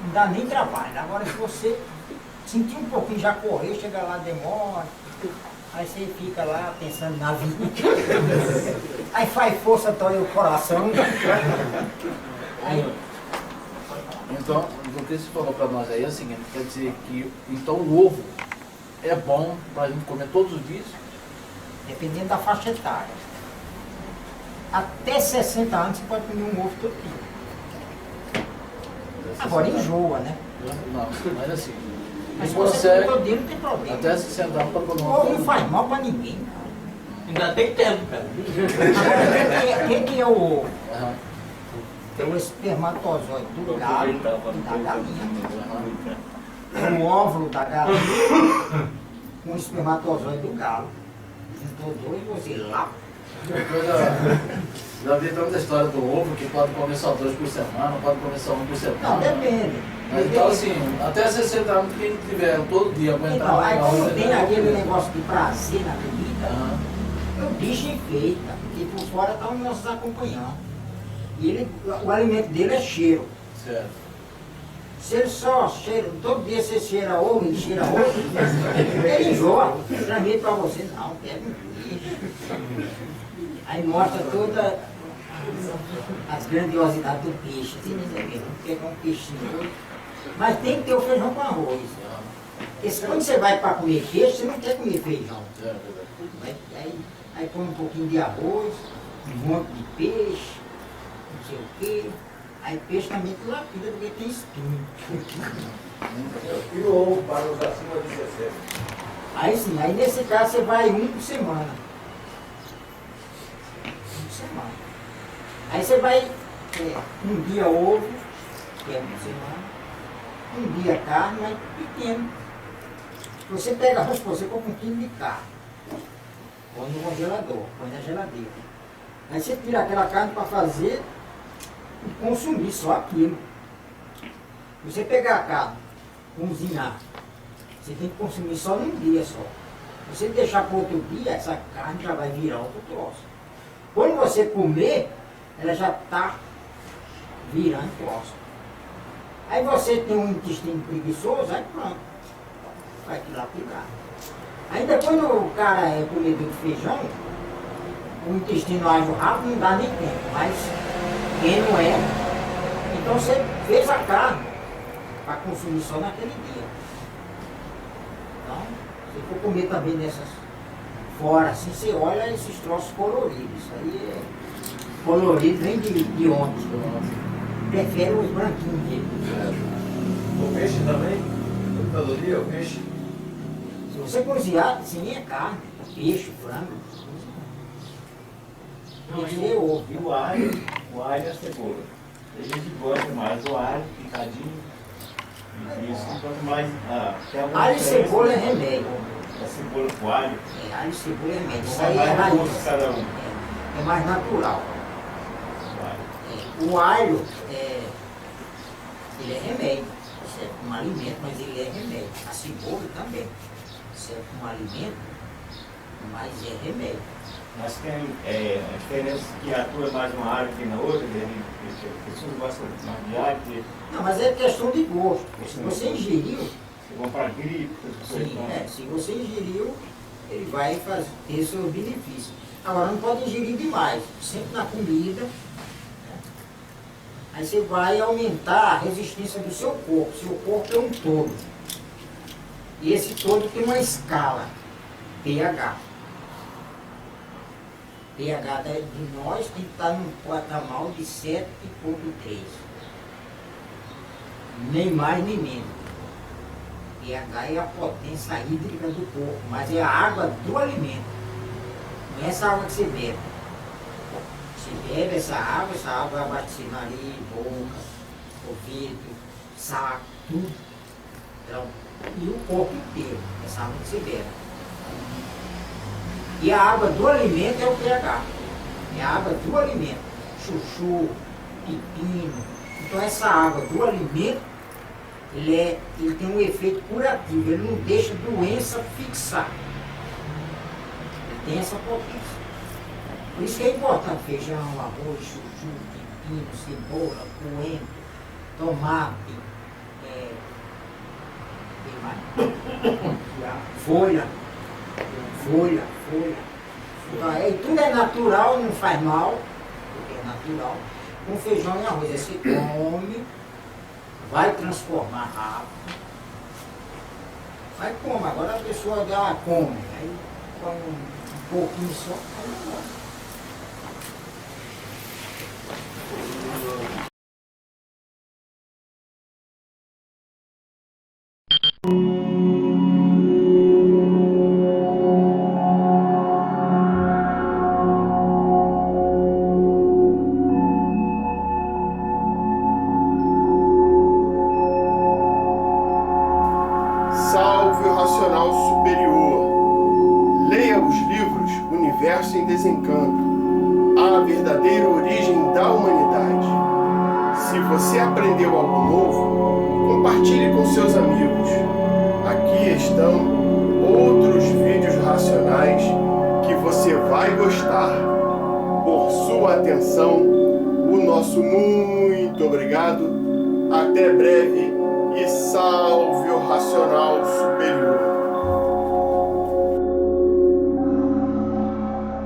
Não dá nem trabalho. Agora se você sentir um pouquinho, já correr, chega lá, demora. Aí você fica lá pensando na vida. Aí faz força, dói o coração. Aí, Então, o que você falou para nós aí é o seguinte, quer dizer que então o ovo é bom para a gente comer todos os dias? dependendo da faixa etária. Até 60 anos você pode comer um ovo todo dia. Agora enjoa, né? Não, mas assim, Mas se não você consegue come todo dia, não tem problema. até se sentar para comer O uma ovo não coisa. faz mal pra ninguém. Ainda tem tempo, cara. Agora, o que é o ovo? Aham. É o espermatozoide do galo e da galinha. Aham. É o óvulo da galinha com o espermatozoide do galo. Juntou dois e você lá. Coisa, já vi tanta história do ovo que pode comer só 2 por semana, pode comer só 1 por Não, semana. depende. Mas, então assim, até 60 anos quem tiver todo dia aguentando. Então, aí uma como hora, tem né? aquele negócio de prazer na bebida, Aham. o bicho enfeita, porque por fora estão nossos acompanhando. E ele, o alimento dele é cheiro. Certo. Se ele só cheira, todo dia você cheira ovo, ele cheira ovo, ele enjoa. Transmite pra você, não, pega um bicho. Aí mostra todas as grandiosidades do peixe, assim, né? Pega um peixinho. Mas tem que ter o feijão com arroz. Porque quando você vai para comer peixe, você não quer comer feijão. Certo. Aí põe um pouquinho de arroz, um monte de peixe, não sei o quê. Aí peixe também que lapida porque tem espinho. E o ovo para os acima de 60? Aí sim, aí nesse caso você vai um por semana. Um por semana. Aí você vai um dia ovo, que é uma semana, um dia carne, mas pequeno. Você pega, vamos supor, você compra um quilo de carne, põe no congelador, põe na geladeira. Aí você tira aquela carne para fazer e consumir só aquilo. Você pegar a carne, cozinhar, você tem que consumir só num dia só. Se você deixar para outro dia, essa carne já vai virar outro troço. Quando você comer, ela já está virando troço. Aí você tem um intestino preguiçoso, aí pronto, vai te lapidar. Ainda quando o cara é comedor de feijão, o intestino age rápido, não dá nem tempo, mas quem não é, então você fez a carne para consumir só naquele dia. Então, se for comer também nessas fora, assim, você olha esses troços coloridos. Isso aí é colorido, vem de ontem. Prefere os branquinhos dele. O peixe também? Todo dia o peixe? Se você cozinhar, sim, é carne, peixe, frango. Não, Tem que ser ovo. e o alho e a cebola. A gente gosta mais do alho, picadinho. Isso, quanto mais. Tem alguma Alho e diferença? cebola é remédio. A cebola com alho. Alho e cebola é remédio. Isso Qual aí é mais raiz. gosto cada um? É mais natural. O alho. O alho, ele é remédio. Serve como alimento, mas ele é remédio. A cebola também serve como alimento, mas é remédio. Mas tem a diferença que atua mais uma área que na outra, as pessoas gostam mais de alho, porque Não, mas é questão de gosto. Se você ingeriu, você compra gripe, as pessoas sim, tomam. se você ingeriu, ele vai ter seu benefício. Agora, não pode ingerir demais, sempre na comida. Né? Aí você vai aumentar a resistência do seu corpo. Seu corpo é um todo. E esse todo tem uma escala, pH. pH de nós tem que estar num patamar de 7,3. Nem mais nem menos. pH é a potência hídrica do corpo, mas é a água do alimento. Não é essa água que você bebe. Você bebe essa água vai abastecer nariz, boca, ouvido, saco, tudo. Então, e o corpo inteiro, essa água que você bebe. E a água do alimento é o pH. É a água do alimento. Chuchu, pepino. Então essa água do alimento, ele tem um efeito curativo. Ele não deixa doença fixar. Ele tem essa potência. Por isso que é importante feijão, arroz, chuchu, pepino, cebola, coentro, tomate, folha. Aí tudo é natural, não faz mal, porque é natural. Com feijão e arroz, aí você come, vai transformar rápido. Vai como, agora a pessoa dá uma come, aí come um pouquinho só, aí não gosta. nasce em desencanto, a verdadeira origem da humanidade. Se você aprendeu algo novo, compartilhe com seus amigos. Aqui estão outros vídeos racionais que você vai gostar. Por sua atenção, o nosso muito obrigado. Até breve e salve o racional superior.